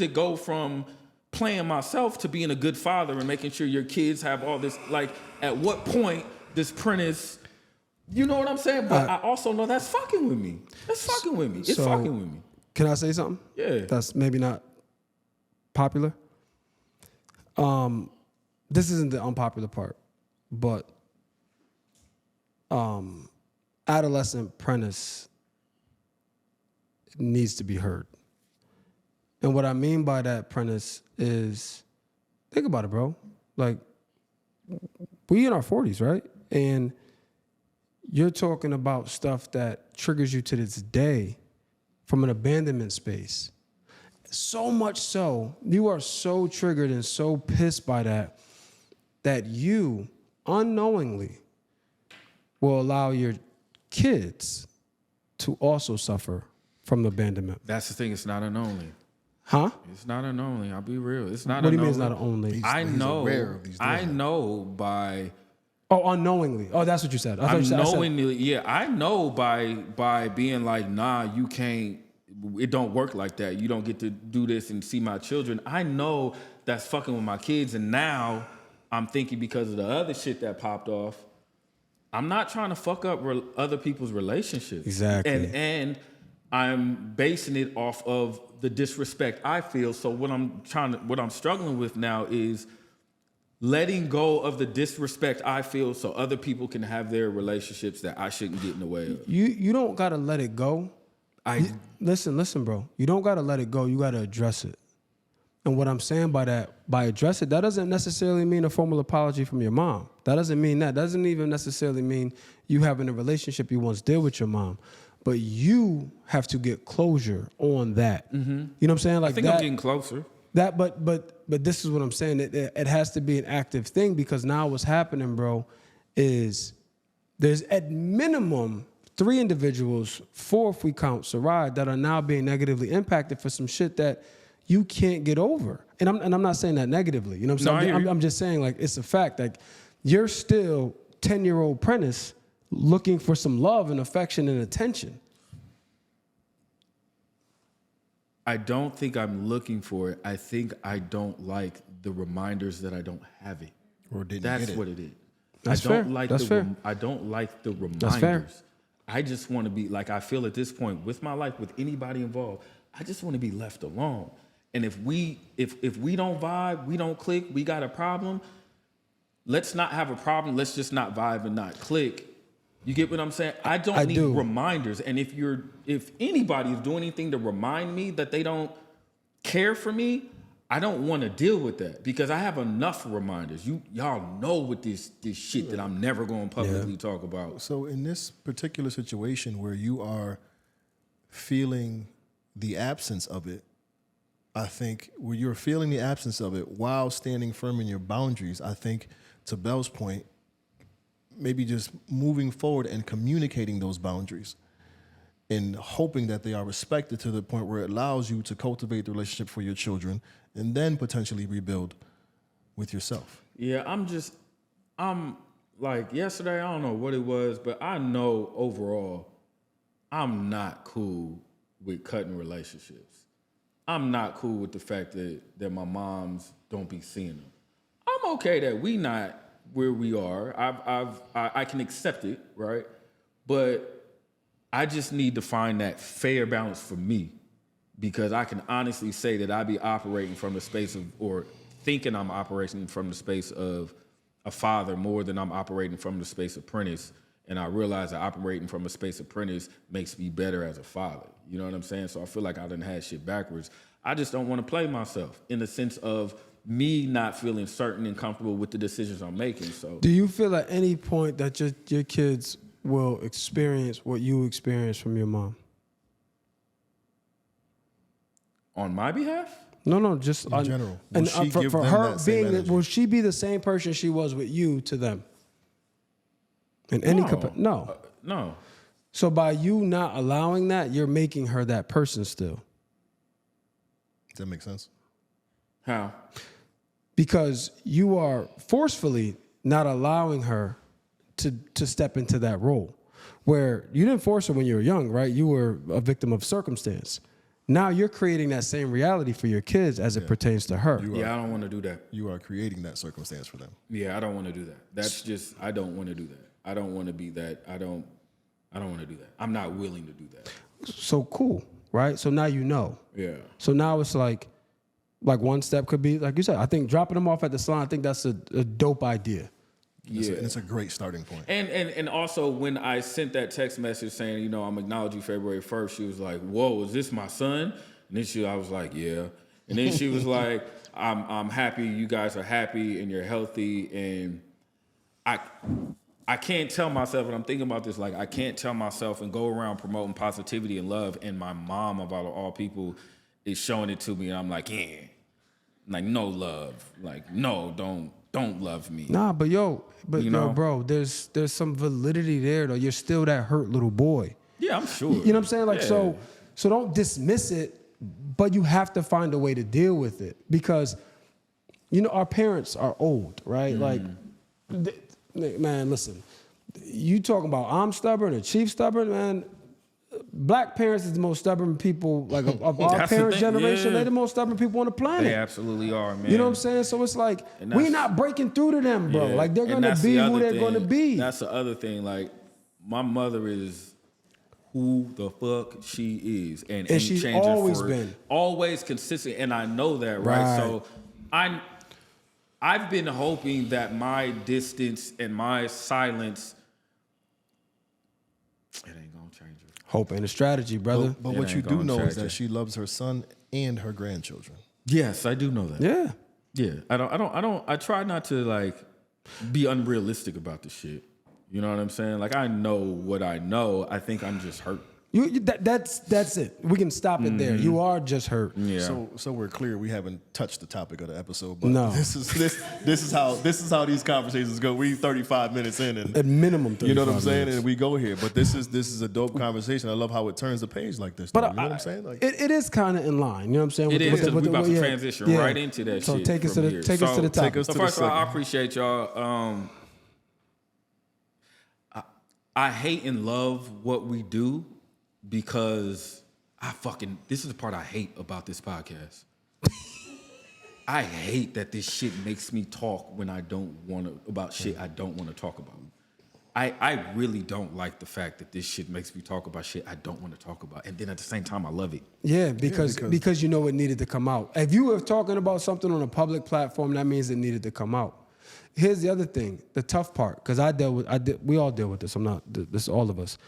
it go from playing myself to being a good father and making sure your kids have all this? Like, at what point does Prentice, you know what I'm saying? But I also know that's fucking with me. That's fucking with me. It's fucking with me. Can I say something? Yeah. That's maybe not popular. This isn't the unpopular part, but adolescent Prentice needs to be heard. And what I mean by that, Prentice, is think about it, bro. Like, we in our 40s, right? And you're talking about stuff that triggers you to this day from an abandonment space. So much so, you are so triggered and so pissed by that you unknowingly will allow your kids to also suffer from abandonment. That's the thing. It's not an only. Huh? It's not an only. I'll be real. It's not. What do you mean it's not an only? He's aware of these I things. know by. Oh, unknowingly. Oh, that's what you said. I thought I'm you said, knowingly. Yeah, I know by being like, nah, you can't. It don't work like that. You don't get to do this and see my children. I know that's fucking with my kids, and now I'm thinking because of the other shit that popped off, I'm not trying to fuck up other people's relationships. Exactly. And I'm basing it off of the disrespect I feel. So what I'm struggling with now is letting go of the disrespect I feel so other people can have their relationships that I shouldn't get in the way of. You don't gotta let it go. Listen, bro. You don't gotta let it go. You gotta address it. And what I'm saying by address it, that doesn't necessarily mean a formal apology from your mom. That doesn't mean that. Doesn't even necessarily mean you having a relationship you once did with your mom. But you have to get closure on that. Mm-hmm. You know what I'm saying? Like, I think I'm getting closer. But this is what I'm saying. It has to be an active thing, because now what's happening, bro, is there's at minimum 3 individuals, 4 if we count Sarai, that are now being negatively impacted for some shit that you can't get over. And I'm not saying that negatively. You know what I'm saying? I'm just saying, like, it's a fact. Like, you're still 10-year-old Prentice looking for some love and affection and attention. I don't think I'm looking for it. I think I don't like the reminders that I don't have it. Or didn't That's get it. what it is. That's I don't fair. like That's fair. I don't like the reminders. That's fair. I just want to be, like, I feel at this point with my life, with anybody involved, I just want to be left alone. And if we don't vibe, we don't click, we got a problem, let's not have a problem. Let's just not vibe and not click. You get what I'm saying? I don't need reminders. And if anybody is doing anything to remind me that they don't care for me, I don't want to deal with that, because I have enough reminders. Y'all know what this shit that I'm never going to publicly talk about. So in this particular situation where you are feeling the absence of it, I think where you're feeling the absence of it while standing firm in your boundaries, I think, to Belle's point, maybe just moving forward and communicating those boundaries and hoping that they are respected to the point where it allows you to cultivate the relationship for your children and then potentially rebuild with yourself. Yeah, I'm like yesterday, I don't know what it was, but I know overall I'm not cool with cutting relationships. I'm not cool with the fact that my moms don't be seeing them. I'm okay that we not where we are. I can accept it, right? But I just need to find that fair balance for me, because I can honestly say that I be operating from the space of, or thinking I'm operating from the space of a father more than I'm operating from the space of apprentice. And I realize that operating from a space of apprentice makes me better as a father. You know what I'm saying? So I feel like I done had shit backwards. I just don't want to play myself in the sense of me not feeling certain and comfortable with the decisions I'm making. So Do you feel at any point that your kids will experience what you experienced from your mom? on my behalf? No, just In general. Will And she give for them her that same being, energy? will she be the same person she was with you to them? In any no. No. So by you not allowing that, you're making her that person still. Does that make sense? How? Because you are forcefully not allowing her to step into that role. Where you didn't force her when you were young, right? You were a victim of circumstance. Now you're creating that same reality for your kids as it pertains to her. Yeah, I don't want to do that. You are creating that circumstance for them. Yeah, I don't want to do that. That's just, I don't want to do that. I don't want to be that. I don't want to do that. I'm not willing to do that. So cool, right? So now you know. Yeah. So now it's like one step could be, like you said, I think dropping them off at the salon, I think that's a dope idea. It's a great starting point. And also when I sent that text message saying, you know, I'm acknowledging February 1st, she was like, whoa, is this my son? And then I was like, yeah. And then she was like, I'm happy you guys are happy and you're healthy. And I can't tell myself, and I'm thinking about this, like I can't tell myself and go around promoting positivity and love, and my mom, of all people, is showing it to me, and I'm like, yeah. Like, no love. Like, no, don't love me. Nah, but yo, You know? bro, there's some validity there though. You're still that hurt little boy. Yeah, I'm sure. You know what I'm saying? Like, Yeah. so don't dismiss it, but you have to find a way to deal with it, because, you know, our parents are old, right? Like, man, listen, you talking about I'm stubborn or Chief stubborn, man. Black parents is the most stubborn people, like of our That's the parents' thing, generation. yeah. They're the most stubborn people on the planet. They absolutely are, man. You know what I'm saying? So it's like, And we that's- not breaking through to them, bro. Yeah. Like, they're And going to that's be the who other they're thing. going to be. That's the other thing. Like, my mother is who the fuck she is, and ain't she's changing always for been. always consistent, and I know that, right? So I've been hoping that my distance and my silence, it ain't gonna change it. Hope ain't a strategy, brother. But It what you ain't do gonna know is change that it. she loves her son and her grandchildren. Yes, I do know that. Yeah. Yeah, I try not to like be unrealistic about the shit. You know what I'm saying? Like, I know what I know. I think I'm just hurt. That's it. We can stop it there. You are just hurt. Yeah. So we're clear. We haven't touched the topic of the episode, but No. this is how these conversations go. We 35 minutes in, and At minimum 35 you know what I'm saying, minutes. and we go here. But this is a dope conversation. I love how it turns the page like this. But though. You know what I'm saying? Like, it is kind of in line. You know what I'm saying? It is, because we about to yeah. transition Yeah. right into that so shit. take us to from the here. take us to the So- topic. take us So to the first of all, I segment. appreciate y'all. I hate and love what we do, because this is the part I hate about this podcast. I hate that this shit makes me talk when I don't want to, about shit I don't want to talk about. I really don't like the fact that this shit makes me talk about shit I don't want to talk about. And then at the same time, I love it. Yeah, because you know it needed to come out. If you were talking about something on a public platform, that means it needed to come out. Here's the other thing, the tough part, because we all deal with this. This is all of us.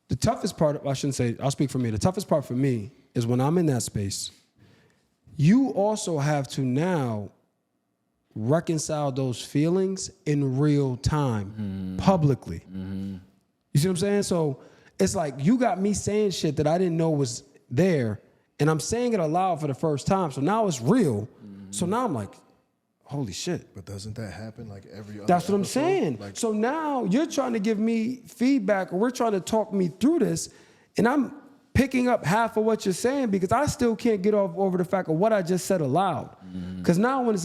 The toughest part, I shouldn't say, I'll speak for me. The toughest part for me is when I'm in that space, you also have to now reconcile those feelings in real time, publicly. You see what I'm saying? So it's like you got me saying shit that I didn't know was there, and I'm saying it aloud for the first time. So now it's real. So now I'm like, holy shit. But doesn't that happen like every other That's what I'm episode? saying. Like, So now you're trying to give me feedback, or we're trying to talk me through this, and I'm picking up half of what you're saying because I still can't get over the fact of what I just said aloud. Because now when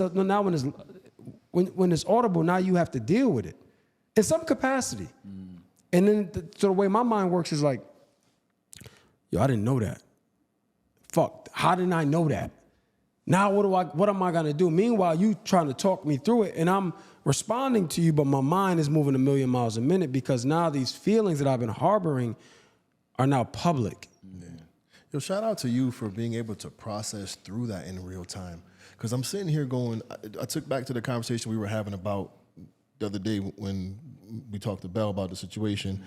it's audible, now you have to deal with it in some capacity. And then so the way my mind works is like, yo, I didn't know that. Fuck, how didn't I know that? Now what am I gonna do? Meanwhile, you trying to talk me through it, and I'm responding to you, but my mind is moving a million miles a minute because now these feelings that I've been harboring are now public. yo, shout out to you for being able to process through that in real time. Because I'm sitting here going, I took back to the conversation we were having about the other day when we talked to Bell about the situation,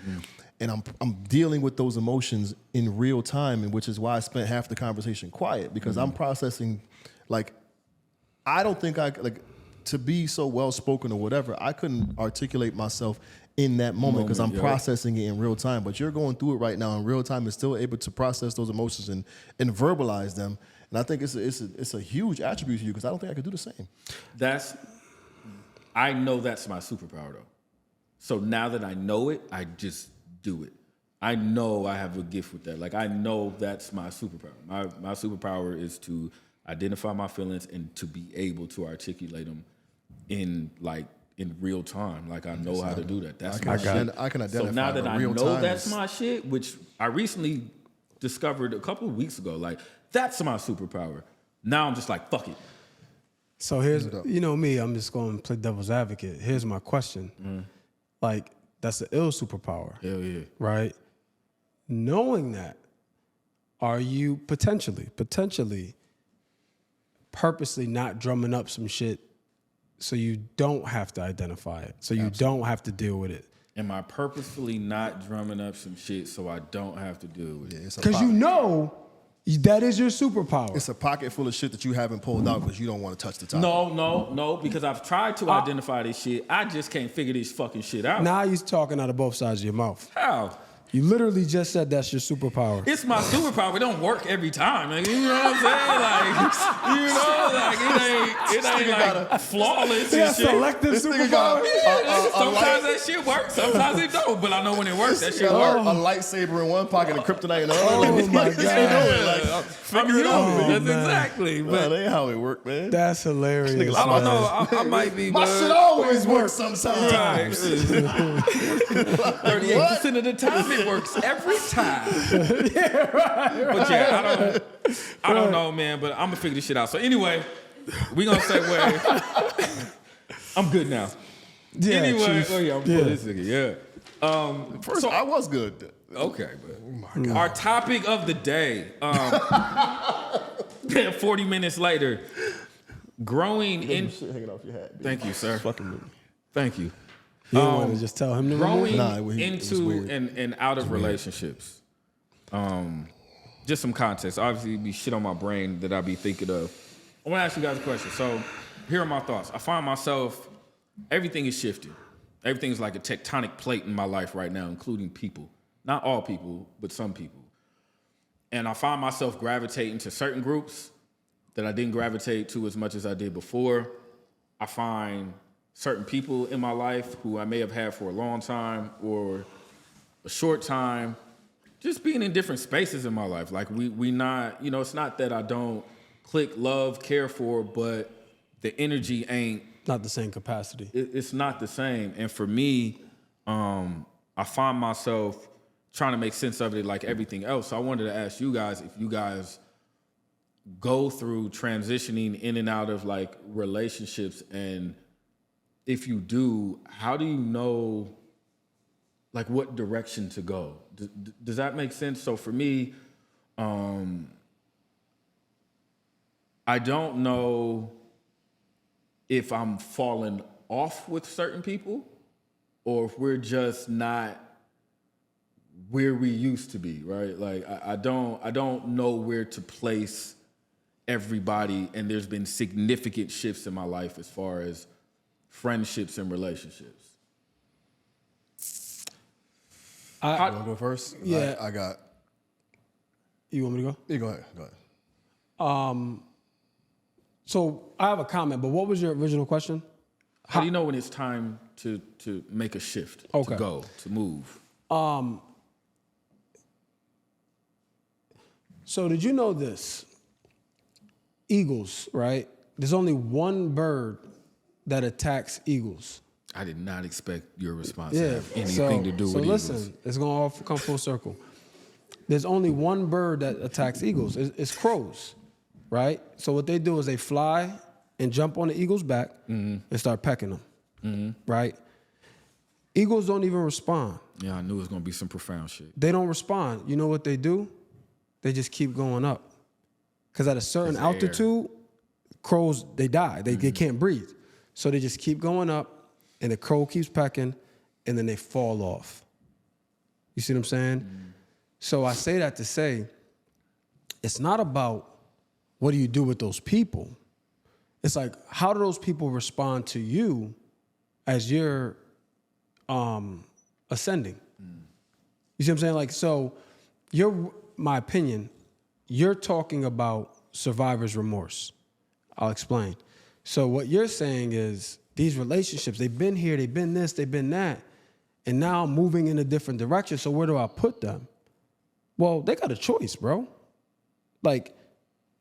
and I'm dealing with those emotions in real time, and which is why I spent half the conversation quiet because I'm processing. Like, I don't think to be so well spoken or whatever, I couldn't articulate myself in that moment because I'm processing it in real time. But you're going through it right now in real time and still able to process those emotions and verbalize them. And I think it's a huge attribute to you because I don't think I could do the same. I know that's my superpower though. So now that I know it, I just do it. I know I have a gift with that. Like, I know that's my superpower. My superpower is to identify my feelings and to be able to articulate them in real time. Like, I know how to do that. That's my shit. I can identify. So now that I real know time that's is- my shit, which I recently discovered a couple of weeks ago, like, that's my superpower. Now I'm just like, fuck it. So here's, you know me, I'm just going to play devil's advocate. Here's my question. Like, that's an ill superpower. Hell yeah. Right? Knowing that, are you potentially purposely not drumming up some shit so you don't have to identify it, so you don't have to deal with it? Am I purposefully not drumming up some shit so I don't have to deal with it? Yeah, Because you know that is your superpower. it's a pocket full of shit that you haven't pulled out because you don't want to touch the top. No, because I've tried to identify this shit. I just can't figure this fucking shit out. Now you're talking out of both sides of your mouth. How? You literally just said that's your superpower. It's my superpower. It don't work every time. Like, you know what I'm saying? Like, it ain't like flawless Yeah, and shit. selective This nigga got superpower. Sometimes that shit works. Sometimes it don't. But I know when it works, that shit got works. a lightsaber in one pocket and kryptonite in the other. Oh my What you God. doing? Like, figure it I'm out, human. man. That's exactly. Man, But that ain't how it work, man. That's hilarious. Nigga, I don't man. know. I might be. My but- shit always works Right. sometimes. 38% of the time it works every time. But yeah, I don't know, man. But I'm gonna figure this shit out. So anyway, we gonna segue. I'm good now. Yeah, Anyway, Chief. I'm pulling this nigga. Yeah. First, So- I was good. Okay, but our topic of the day. 40 minutes later, growing in. Shit hanging off your hat. Thank you, sir. Fucking with me. Thank you. You don't want to just tell him to remove Growing it? Nah, it was into weird. and out of relationships. Just some context. Obviously, be shit on my brain that I be thinking of. I want to ask you guys a question. So, here are my thoughts. I find myself, everything is shifting. Everything's like a tectonic plate in my life right now, including people. Not all people, but some people. And I find myself gravitating to certain groups that I didn't gravitate to as much as I did before. I find certain people in my life who I may have had for a long time or a short time, just being in different spaces in my life. Like we not, it's not that I don't click, love, care for, but the energy ain't. Not the same capacity. It's not the same. And for me, I find myself trying to make sense of it like everything else. So I wanted to ask you guys if you guys go through transitioning in and out of like relationships, and if you do, how do you know like what direction to go? Does that make sense? So for me, I don't know if I'm falling off with certain people or if we're just not where we used to be, right? Like I don't know where to place everybody, and there's been significant shifts in my life as far as friendships and relationships. You want to go first? Yeah. I got. You want me to go? Yeah, go ahead. Go ahead. So I have a comment, but what was your original question? How do you know when it's time to make a shift, Okay. to go, to move? So did you know this? Eagles, right? There's only one bird that attacks eagles. I did not expect your response to have anything to do with eagles. So listen, it's going to all come full circle. There's only one bird that attacks eagles. It's crows, right? So what they do is they fly and jump on the eagle's back and start pecking them, right? Eagles don't even respond. Yeah, I knew it was going to be some profound shit. They don't respond. You know what they do? They just keep going up. Because at a certain altitude, crows, they die. They can't breathe. So they just keep going up, and the crow keeps pecking, and then they fall off. You see what I'm saying? So I say that to say, it's not about what do you do with those people. It's like, how do those people respond to you as you're ascending? You see what I'm saying? Like, so my opinion, you're talking about survivor's remorse. I'll explain. So what you're saying is these relationships, they've been here, they've been this, they've been that, and now I'm moving in a different direction. So where do I put them? Well, they got a choice, bro. Like,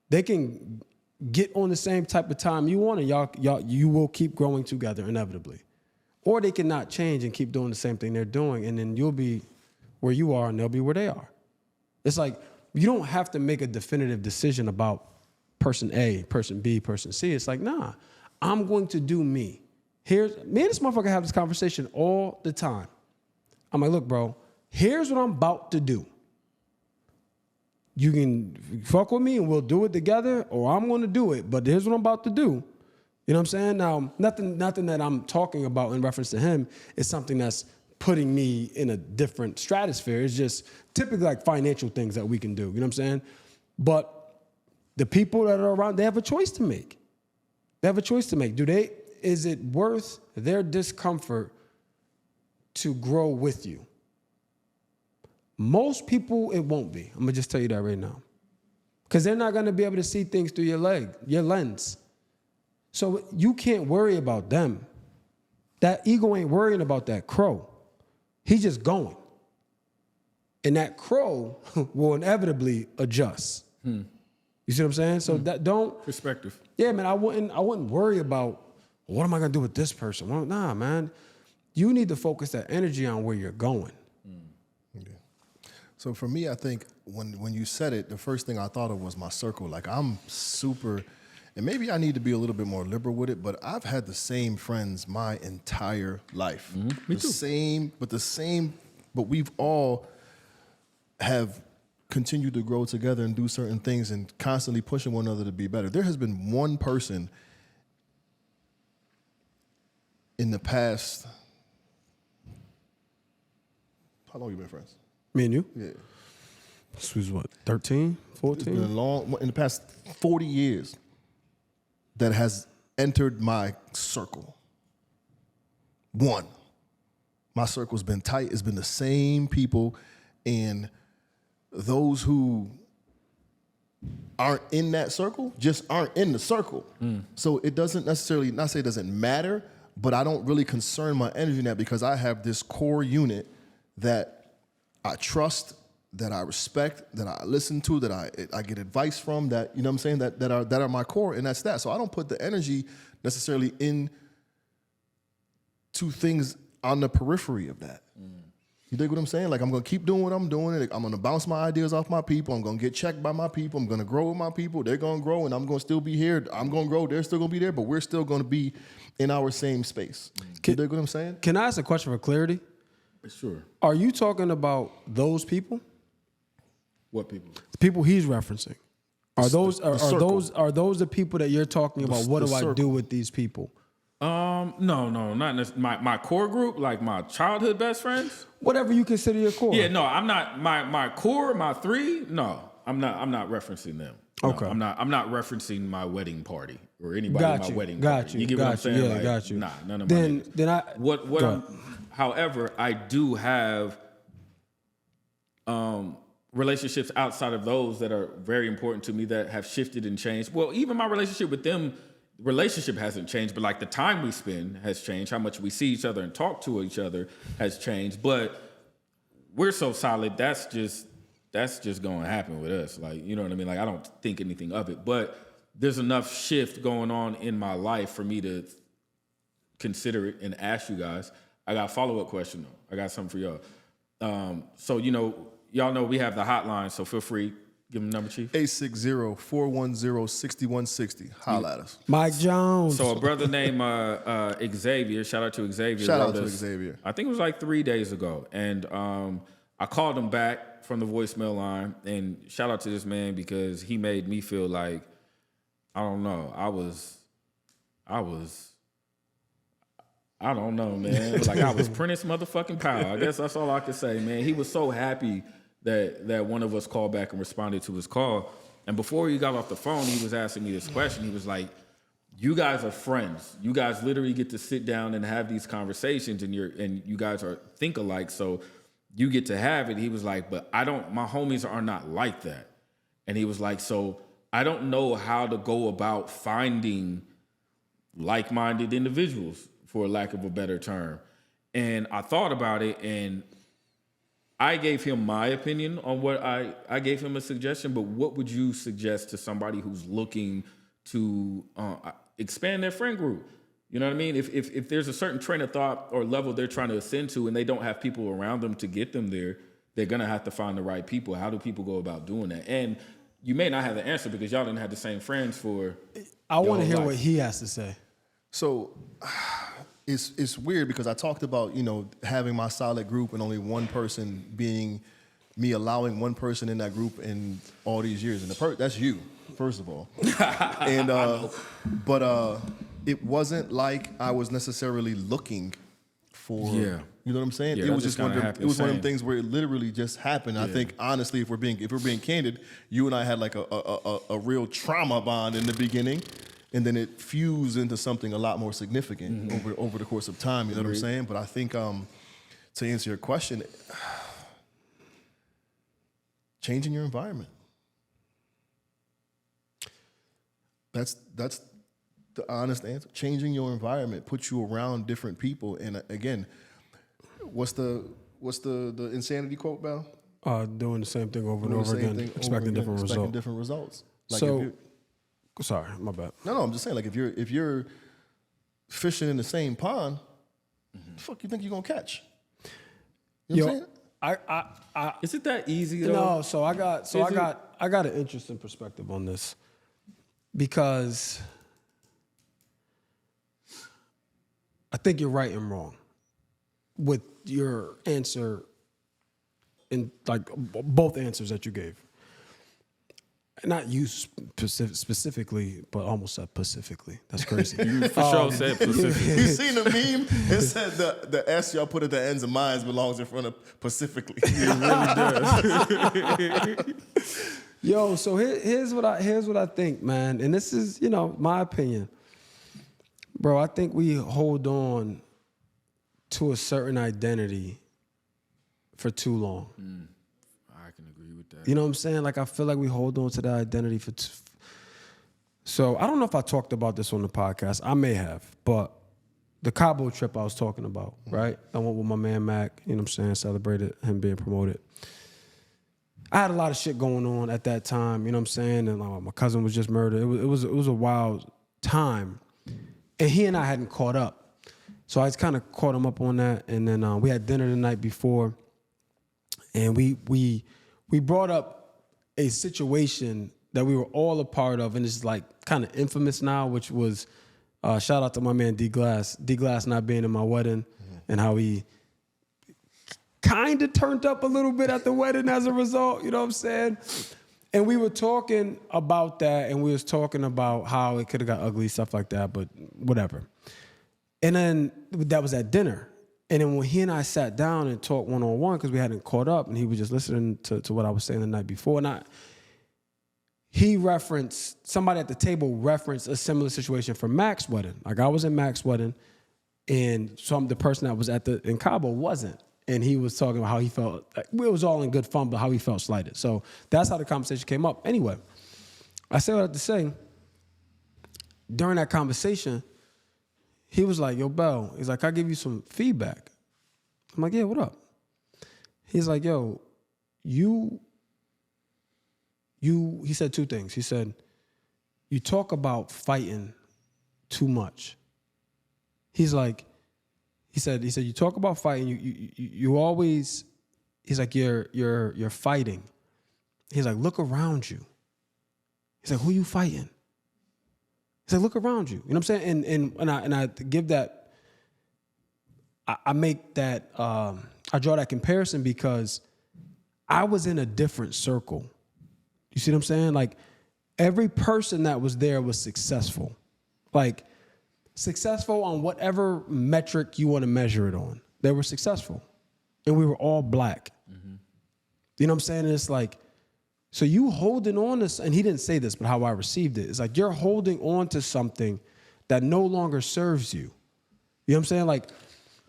they can get on the same type of time you want, and you will keep growing together inevitably. Or they can not change and keep doing the same thing they're doing, and then you'll be where you are and they'll be where they are. It's like, you don't have to make a definitive decision about person A, person B, person C. It's like, nah, I'm going to do me. Me and this motherfucker have this conversation all the time. I'm like, look, bro, here's what I'm about to do. You can fuck with me and we'll do it together, or I'm going to do it, but here's what I'm about to do. You know what I'm saying? Now, nothing that I'm talking about in reference to him is something that's putting me in a different stratosphere. It's just typically like financial things that we can do. You know what I'm saying? But the people that are around, they have a choice to make. They have a choice to make. Is it worth their discomfort to grow with you? Most people, it won't be. I'm going to just tell you that right now. Because they're not going to be able to see things through your lens. So you can't worry about them. That ego ain't worrying about that crow. He's just going. And that crow will inevitably adjust. You see what I'm saying? So that don't... Perspective. Yeah, man, I wouldn't worry about, what am I going to do with this person? Well, nah, man. You need to focus that energy on where you're going. Yeah. So for me, I think when you said it, the first thing I thought of was my circle. Like, I'm super, and maybe I need to be a little bit more liberal with it, but I've had the same friends my entire life. Me too. But we've all have continued to grow together and do certain things and constantly pushing one another to be better. There has been one person in the past, how long have you been friends? Me and you? Yeah. This was what, 13, It's 14? been in the past 40 years that has entered my circle. One. My circle's been tight. It's been the same people, and those who aren't in that circle just aren't in the circle. So it doesn't necessarily, not say it doesn't matter, but I don't really concern my energy in that because I have this core unit that I trust, that I respect, that I listen to, that I get advice from, that, you know what I'm saying, that are my core, and that's that. So I don't put the energy necessarily in to things on the periphery of that. You dig what I'm saying? Like, I'm going to keep doing what I'm doing. I'm going to bounce my ideas off my people. I'm going to get checked by my people. I'm going to grow with my people. They're going to grow, and I'm going to still be here. I'm going to grow. They're still going to be there, but we're still going to be in our same space. You dig what I'm saying? Can I ask a question for clarity? Sure. Are you talking about those people? What people? The people he's referencing. Are those circle. those the people that you're talking about? What do I do with these people? No, not necessarily. My core group, like my childhood best friends. Whatever you consider your core. Yeah, no, I'm not. My core, my three. No, I'm not referencing them. No, Okay. I'm not referencing my wedding party or anybody at my wedding party. You get what I'm saying? Yeah, Like, got you. Nah, none of my niggas. Then I What go I'm, however, I do have relationships outside of those that are very important to me that have shifted and changed. Well, even my relationship with them, relationship hasn't changed, but like the time we spend has changed. How much we see each other and talk to each other has changed. But we're so solid. That's just going to happen with us. Like, you know what I mean? Like, I don't think anything of it, but there's enough shift going on in my life for me to consider it and ask you guys. I got a follow-up question though. I got something for y'all. So, y'all know we have the hotline, so feel free. Give them the number, Chief. 860-410-6160. Holla at us. Mike Jones. So a brother named Xavier, shout out to Xavier. Shout out wrote to us, Xavier. I think it was like 3 days ago. And I called him back from the voicemail line. And shout out to this man because he made me feel like, I don't know, I don't know, man. Like I was Prentice motherfucking Powell. I guess that's all I could say, man. He was so happy that one of us called back and responded to his call. And before he got off the phone, he was asking me this question. He was like, you guys are friends. You guys literally get to sit down and have these conversations and you guys are think alike, so you get to have it. He was like, but my homies are not like that. And he was like, so I don't know how to go about finding like-minded individuals, for lack of a better term. And I thought about it, and I gave him my opinion on what I gave him a suggestion, but what would you suggest to somebody who's looking to expand their friend group? You know what I mean? If there's a certain train of thought or level they're trying to ascend to and they don't have people around them to get them there, they're going to have to find the right people. How do people go about doing that? And you may not have the answer because y'all didn't have the same friends for I want to hear life. what he has to say. So it's weird because I talked about, having my solid group and only one person being me, allowing one person in that group in all these years. And that's you, first of all. And but it wasn't like I was necessarily looking for, Yeah. you know what I'm saying? Yeah, It that was just just kinda one of happened, them, one of same. them things where it literally just happened. I think honestly, if we're being candid, you and I had like a real trauma bond in the beginning. And then it fused into something a lot more significant over the course of time. You know what I'm saying? But I think to answer your question, changing your environment. That's the honest answer. Changing your environment, put you around different people. And again, what's the insanity quote, Bell? Doing the same thing over and Doing the over same again, thing over expecting again, different expecting results. different results. Like So, sorry, my bad. No, I'm just saying, like, if you're fishing in the same pond, the fuck you think you're gonna catch? You know what I'm saying? I Is it that easy though? no. So I got an interesting perspective on this because I think you're right and wrong with your answer and like both answers that you gave. Not you specifically, but almost said specifically. That's crazy. You for sure said Pacific. You seen the meme? It said the S y'all put at the ends of mines belongs in front of Pacifically. It really does. Yo, so here's what I think, man, and this is my opinion, bro. I think we hold on to a certain identity for too long. I can agree with that. You know what I'm saying? Like I feel like we hold on to that identity for. So I don't know if I talked about this on the podcast. I may have, but the Cabo trip I was talking about, right? I went with my man Mac. You know what I'm saying? Celebrated him being promoted. I had a lot of shit going on at that time, you know what I'm saying? And my cousin was just murdered. It was a wild time. And he and I hadn't caught up. So I just kind of caught him up on that. And then we had dinner the night before. And we brought up a situation that we were all a part of. And it's like kind of infamous now, which was shout out to my man D Glass. D Glass not being in my wedding and how he kind of turned up a little bit at the wedding as a result, you know what I'm saying? And we were talking about that, and we was talking about how it could have got ugly, stuff like that, but whatever. And then that was at dinner. And then when he and I sat down and talked one-on-one, because we hadn't caught up, and he was just listening to what I was saying the night before, and somebody at the table referenced a similar situation for Mac's wedding. Like I was in Mac's wedding, and the person that was in Cabo wasn't. and he was talking about how he felt. It was all in good fun, but how he felt slighted. So that's how the conversation came up. Anyway, I say what I have to say. During that conversation, he was like, "Yo, Bell," he's like, "I'll give you some feedback." I'm like, "Yeah, what up?" He's like, "Yo, you." He said two things. He said, "You talk about fighting too much." He said, "You talk about fighting. You always." He's like, "You're fighting." He's like, "Look around you." He's like, "Who you fighting?" He's like, "Look around you." You know what I'm saying? And I give that. I make that. I draw that comparison because I was in a different circle. You see what I'm saying? Like, every person that was there was successful. Like, successful on whatever metric you want to measure it on. They were successful. And we were all black. Mm-hmm. You know what I'm saying? And it's like, so you holding on to, and he didn't say this, but how I received it, it's like you're holding on to something that no longer serves you. You know what I'm saying? Like,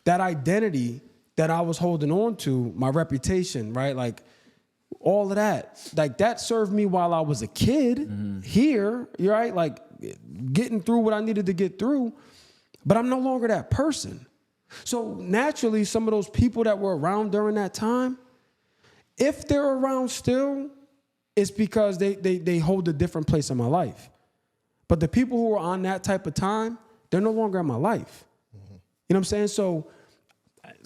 that identity that I was holding on to, my reputation, right? Like, all of that, like, that served me while I was a kid here, right? Like, getting through what I needed to get through, but I'm no longer that person. So naturally, some of those people that were around during that time, if they're around still, it's because they hold a different place in my life. But the people who are on that type of time, they're no longer in my life. Mm-hmm. You know what I'm saying?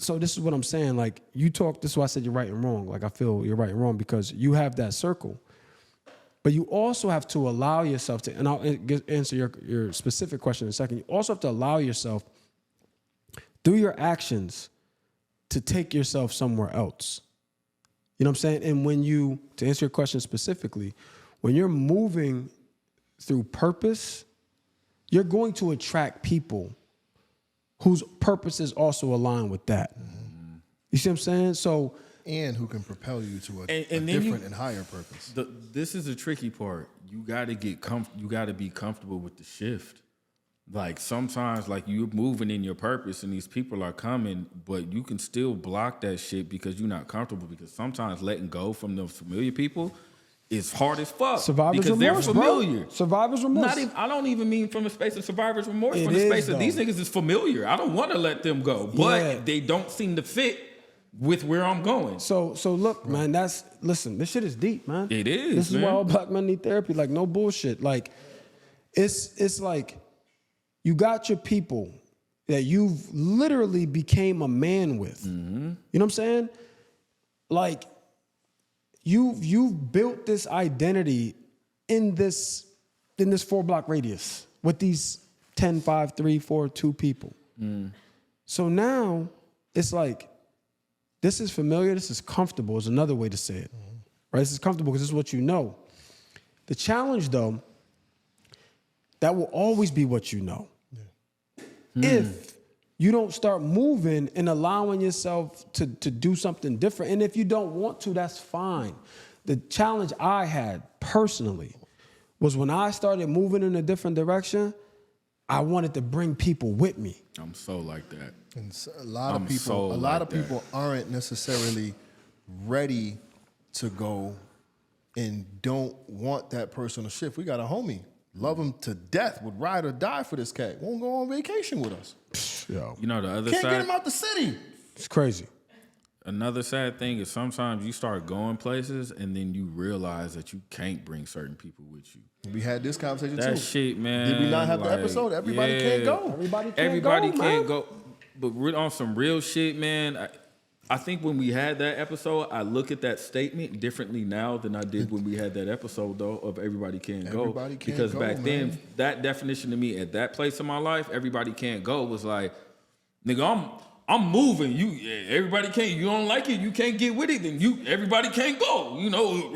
So this is what I'm saying. Like, you talk, this is why I said you're right and wrong. Like, I feel you're right and wrong because you have that circle. But you also have to allow yourself to, and I'll answer your specific question in a second. You also have to allow yourself, through your actions, to take yourself somewhere else. You know what I'm saying? And when you, to answer your question specifically, when you're moving through purpose, you're going to attract people whose purposes also align with that. Mm-hmm. You see what I'm saying? So, and who can propel you to a different and higher purpose. This is the tricky part. You got to get you got to be comfortable with the shift. Like, sometimes, like, you're moving in your purpose and these people are coming, but you can still block that shit because you're not comfortable. Because sometimes letting go from those familiar people is hard as fuck. Survivor's because remorse, they're familiar. Bro. Survivor's remorse. I don't even mean from the space of survivor's remorse. From the space of these niggas is familiar. I don't want to let them go, but they don't seem to fit with where I'm going. So look, man, listen, this shit is deep, man. It is, This is why all black men need therapy. Like, no bullshit. Like, it's like, you got your people that you've literally became a man with. Mm-hmm. You know what I'm saying? Like, you've built this identity in this 4-block radius with these 10, 5, 3, 4, 2 people. Mm. So now it's like, this is familiar, this is comfortable is another way to say it. Mm-hmm. Right? This is comfortable because this is what you know. The challenge, though, that will always be what you know. Yeah. If you don't start moving and allowing yourself to do something different. And if you don't want to, that's fine. The challenge I had personally was when I started moving in a different direction, I wanted to bring people with me. I'm so like that. And a lot of people aren't necessarily ready to go and don't want that personal shift. We got a homie. Love him to death, would ride or die for this cat. Won't go on vacation with us. Yo. You know, the other Can't side. get him out the city. It's crazy. Another sad thing is sometimes you start going places and then you realize that you can't bring certain people with you. We had this conversation too. That shit, man. Did we not have the episode? Everybody can't go. Everybody can't go. But we're on some real shit, man. I think when we had that episode, I look at that statement differently now than I did when we had that episode, though, of everybody can't go. Everybody can't because go, back then, that definition to me at that place in my life, everybody can't go, was like, nigga, I'm moving. Everybody can't. You don't like it. You can't get with it. Then everybody can't go. You know.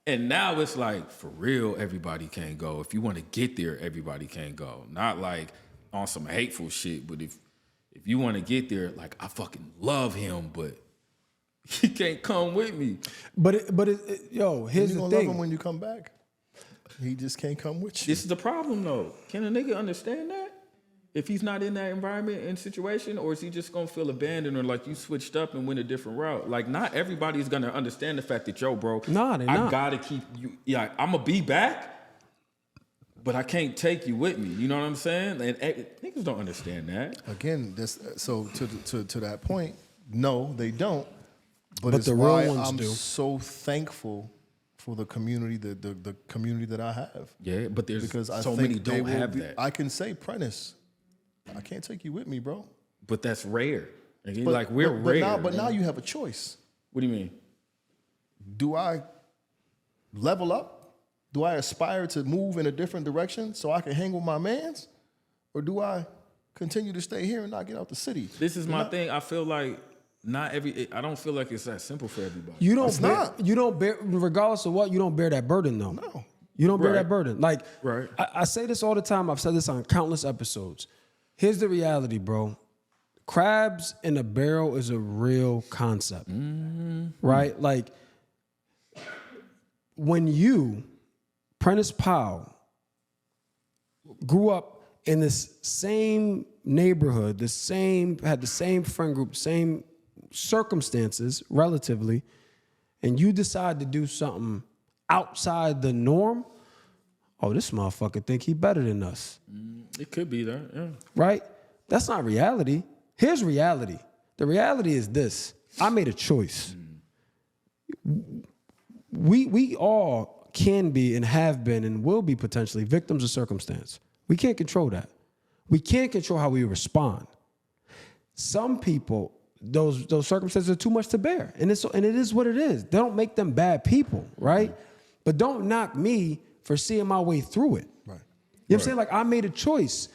And now it's like, for real, everybody can't go. If you want to get there, everybody can't go. Not like on some hateful shit, but if you want to get there, like, I fucking love him, but he can't come with me. But yo, here's the thing. You gonna love him when you come back. He just can't come with you. This is the problem, though. Can a nigga understand that? if he's not in that environment and situation, or is he just gonna feel abandoned or like you switched up and went a different route? Like, not everybody's gonna understand the fact that, yo, bro, Nah, they I not. gotta keep you. Yeah, I'm gonna be back, but I can't take you with me. You know what I'm saying? And niggas don't understand that. Again, so to that point, no, they don't. But it's the real why ones I'm do. so thankful for the community, the community that I have. Yeah, but there's Because I so think many they don't will have be- that. I can say, Prentice, I can't take you with me, bro. But that's rare. And you're But, like, we're but rare. now you have a choice. What do you mean? Do I level up? Do I aspire to move in a different direction so I can hang with my mans? Or do I continue to stay here and not get out the city? This is my thing. I feel like I don't feel like it's that simple for everybody. You don't It's bear, not. you don't bear, regardless of what, you don't bear that burden though. No. You don't bear Right. that burden. Like, Right. I say this all the time. I've said this on countless episodes. Here's the reality, bro. Crabs in a barrel is a real concept, right? Like, when you, Prentice Powell, grew up in this same neighborhood, had the same friend group, same circumstances relatively, and you decide to do something outside the norm, oh, this motherfucker think he better than us, It could be that, yeah. right? That's not reality. Here's reality. The reality is this. I made a choice. We all can be and have been and will be potentially victims of circumstance. We can't control that. We can't control how we respond. Some people, those circumstances are too much to bear. And it is what it is. They don't make them bad people, right? But don't knock me for seeing my way through it. Right. You know what I'm saying? Like, I made a choice.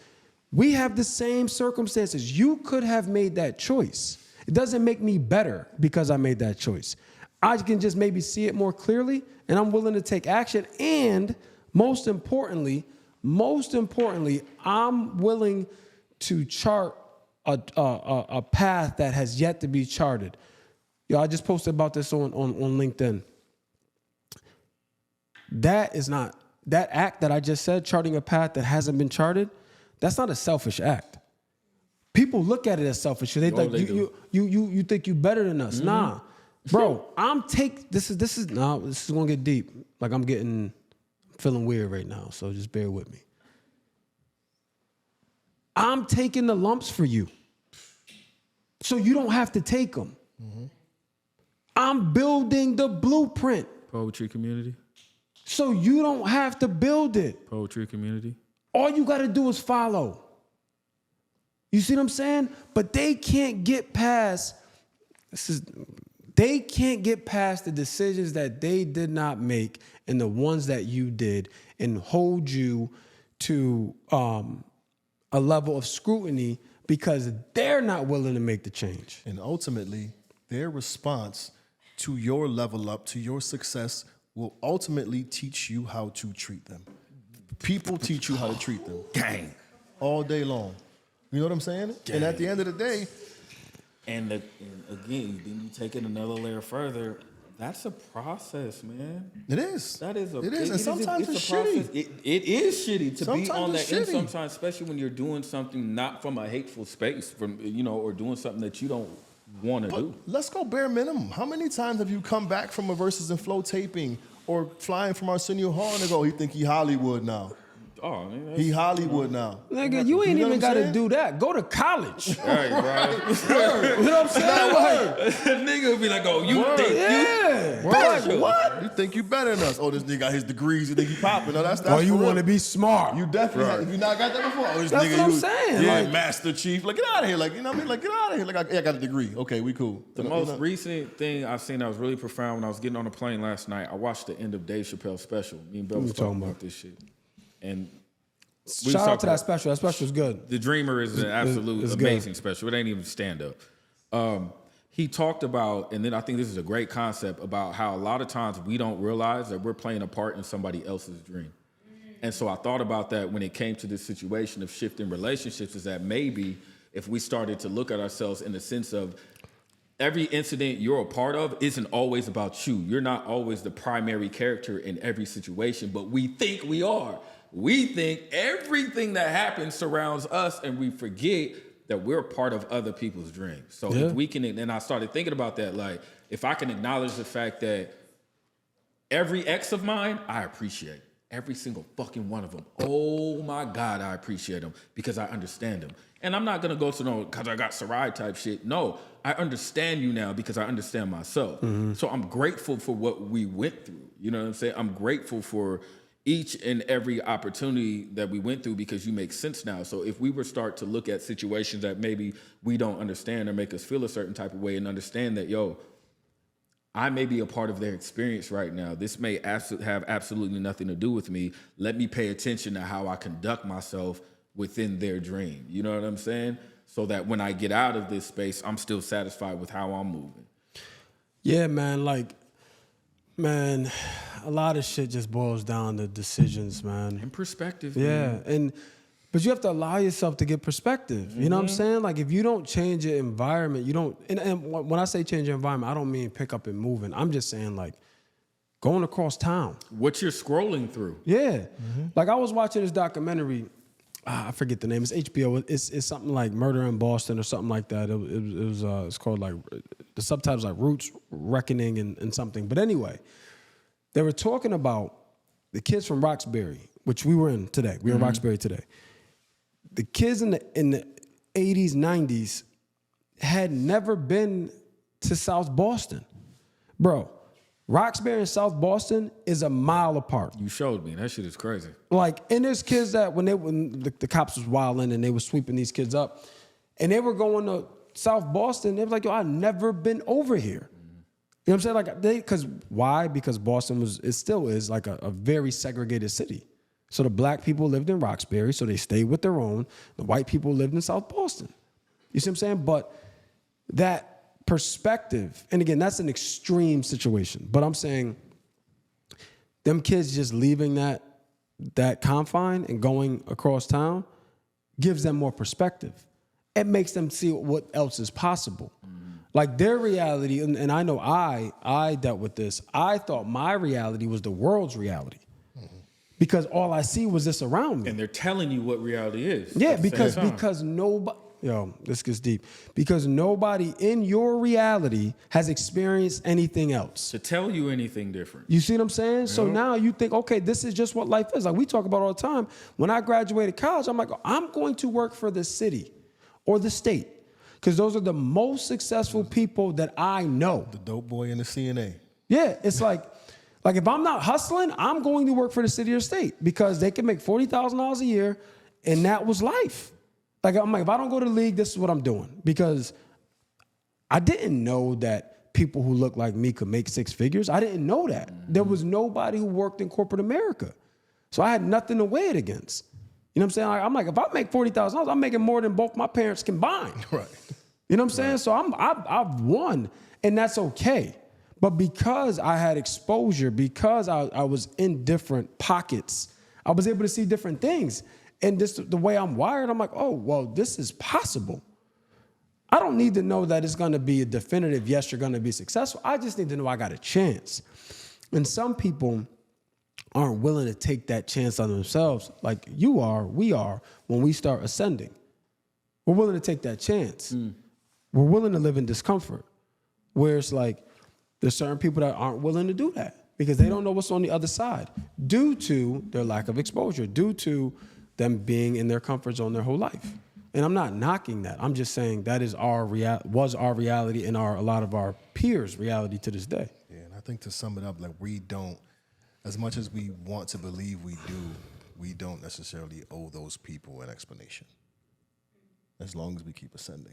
We have the same circumstances. You could have made that choice. It doesn't make me better because I made that choice. I can just maybe see it more clearly, and I'm willing to take action. And most importantly, I'm willing to chart a path that has yet to be charted. Yo, I just posted about this on LinkedIn. That act that I just said, charting a path that hasn't been charted, that's not a selfish act. People look at it as selfish. They think you think you better than us. Mm-hmm. Nah, bro. This is gonna get deep. Like, I'm feeling weird right now. So just bear with me. I'm taking the lumps for you, so you don't have to take them. Mm-hmm. I'm building the blueprint, Poetry community. so you don't have to build it. Poetry community. All you got to do is follow. You see what I'm saying? But they can't get past the decisions that they did not make and the ones that you did, and hold you to a level of scrutiny because they're not willing to make the change. And ultimately, their response to your level up, to your success, will ultimately teach you how to treat them. People teach you how to treat them. Gang. All day long. You know what I'm saying? Gang. And at the end of the day, And again, then you take it another layer further. That's a process, man. it is. That is It is. And sometimes it's process. shitty. It is shitty to Sometimes be on it's that. And shitty. sometimes, especially when you're doing something not from a hateful space, or doing something that you don't want to do. Let's go bare minimum. How many times have you come back from a Versus and Flow taping or flying from Arsenio Hall and they go, he think he Hollywood now. Oh, man, He Hollywood now. Nigga, you ain't know even what I'm got to saying? do that. Go to college. right, bro. You know what I'm saying? Like, Nigga would be like, oh, you Word. think yeah. you? Like, what? You think you better than us? Oh, this nigga got his degrees. You think he popping? No, that's Oh, you for real. want to be smart. You definitely have, if you not got that before. Oh, this That's nigga, what I'm you, saying, Yeah, like- Master Chief. Like, get out of here. Like, you know what I mean? Like, get out of here. Like, I got a degree. Okay, we cool. The most recent thing I've seen that was really profound when I was getting on a plane last night, I watched the end of Dave Chappelle's special. Me and Bill was talking about this shit. And we was Shout out talking to that about- special. That special is good. The Dreamer is an absolute it's amazing special. It ain't even stand up. He talked about, and then I think this is a great concept, about how a lot of times we don't realize that we're playing a part in somebody else's dream. And so I thought about that when it came to this situation of shifting relationships, is that maybe if we started to look at ourselves in the sense of every incident you're a part of isn't always about you. You're not always the primary character in every situation, but we think we are. we think everything that happens surrounds us, and we forget that we're part of other people's dreams. So if we can, and I started thinking about that, like if I can acknowledge the fact that every ex of mine, I appreciate. Every single fucking one of them. Oh my God, I appreciate them because I understand them. And I'm not gonna go to no, because I got Sarai type shit. No, I understand you now because I understand myself. So I'm grateful for what we went through. You know what I'm saying? I'm grateful for each and every opportunity that we went through because you make sense now. So if we were start to look at situations that maybe we don't understand or make us feel a certain type of way and understand that, yo, I may be a part of their experience right now. This may have absolutely nothing to do with me. Let me pay attention to how I conduct myself within their dream. You know what I'm saying? So that when I get out of this space, I'm still satisfied with how I'm moving. Yeah, man. Like, man, a lot of shit just boils down to decisions, man. And perspective. Yeah, but you have to allow yourself to get perspective. You know what I'm saying? Like if you don't change your environment, you don't. And when I say change your environment, I don't mean pick up and moving. I'm just saying like going across town. What you're scrolling through. Yeah, like I was watching this documentary. I forget the name. It's HBO. It's something like Murder in Boston or something like that. It's called like the subtitles like Roots, Reckoning, and something. But anyway, they were talking about the kids from Roxbury, which we were in today. We were in Roxbury today. The kids in the 80s, 90s had never been to South Boston. Bro, Roxbury and South Boston is a mile apart. You showed me. That shit is crazy. Like, and there's kids that when the cops was wilding and they were sweeping these kids up and they were going to South Boston, they were like, yo, I've never been over here. You know what I'm saying? Like, because why? Because Boston it still is like a very segregated city. So the black people lived in Roxbury, so they stayed with their own. The white people lived in South Boston. You see what I'm saying? But that perspective, and again, that's an extreme situation. But I'm saying them kids just leaving that confine and going across town gives them more perspective. It makes them see what else is possible. Like their reality, and I know I dealt with this. I thought my reality was the world's reality. Because all I see was this around me. And they're telling you what reality is. Yeah, because nobody, this gets deep. Because nobody in your reality has experienced anything else. To tell you anything different. You see what I'm saying? Yep. So now you think, okay, this is just what life is. Like we talk about all the time. When I graduated college, I'm like, I'm going to work for the city or the state. Because those are the most successful people that I know. The dope boy in the CNA. Yeah, it's like if I'm not hustling, I'm going to work for the city or state because they can make $40,000 a year, and that was life. Like I'm like, if I don't go to the league, this is what I'm doing because I didn't know that people who look like me could make six figures. I didn't know that. There was nobody who worked in corporate America, so I had nothing to weigh it against. You know what I'm saying? I'm like, if I make $40,000, I'm making more than both my parents combined. Right. You know what I'm saying? So I've won, and that's okay. But because I had exposure, because I was in different pockets, I was able to see different things. And just the way I'm wired, I'm like, oh, well, this is possible. I don't need to know that it's going to be a definitive, yes, you're going to be successful. I just need to know I got a chance. And some people aren't willing to take that chance on themselves like you are, we are, when we start ascending. We're willing to take that chance. We're willing to live in discomfort. Where it's like, there's certain people that aren't willing to do that because they don't know what's on the other side due to their lack of exposure, due to them being in their comfort zone their whole life. And I'm not knocking that. I'm just saying that is was our reality and a lot of our peers' reality to this day. Yeah, and I think to sum it up, like we don't, as much as we want to believe we do, we don't necessarily owe those people an explanation. As long as we keep ascending.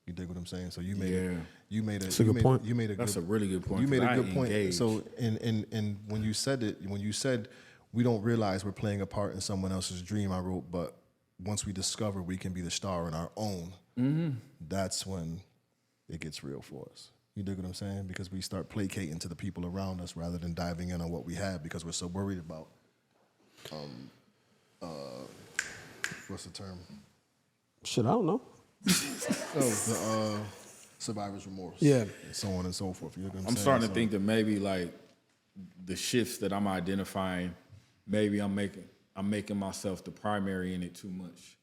You dig what I'm saying? So you made That's a good point. That's a really good point. You made a good point. Engaged. So and when you said we don't realize we're playing a part in someone else's dream, I wrote, but once we discover we can be the star in our own, that's when it gets real for us. You dig what I'm saying? Because we start placating to the people around us rather than diving in on what we have because we're so worried about what's the term? Shit, I don't know. The survivor's remorse. Yeah. And so on and so forth. You know what I'm starting to think that maybe like the shifts that I'm identifying, maybe I'm making. I'm making myself the primary in it too much.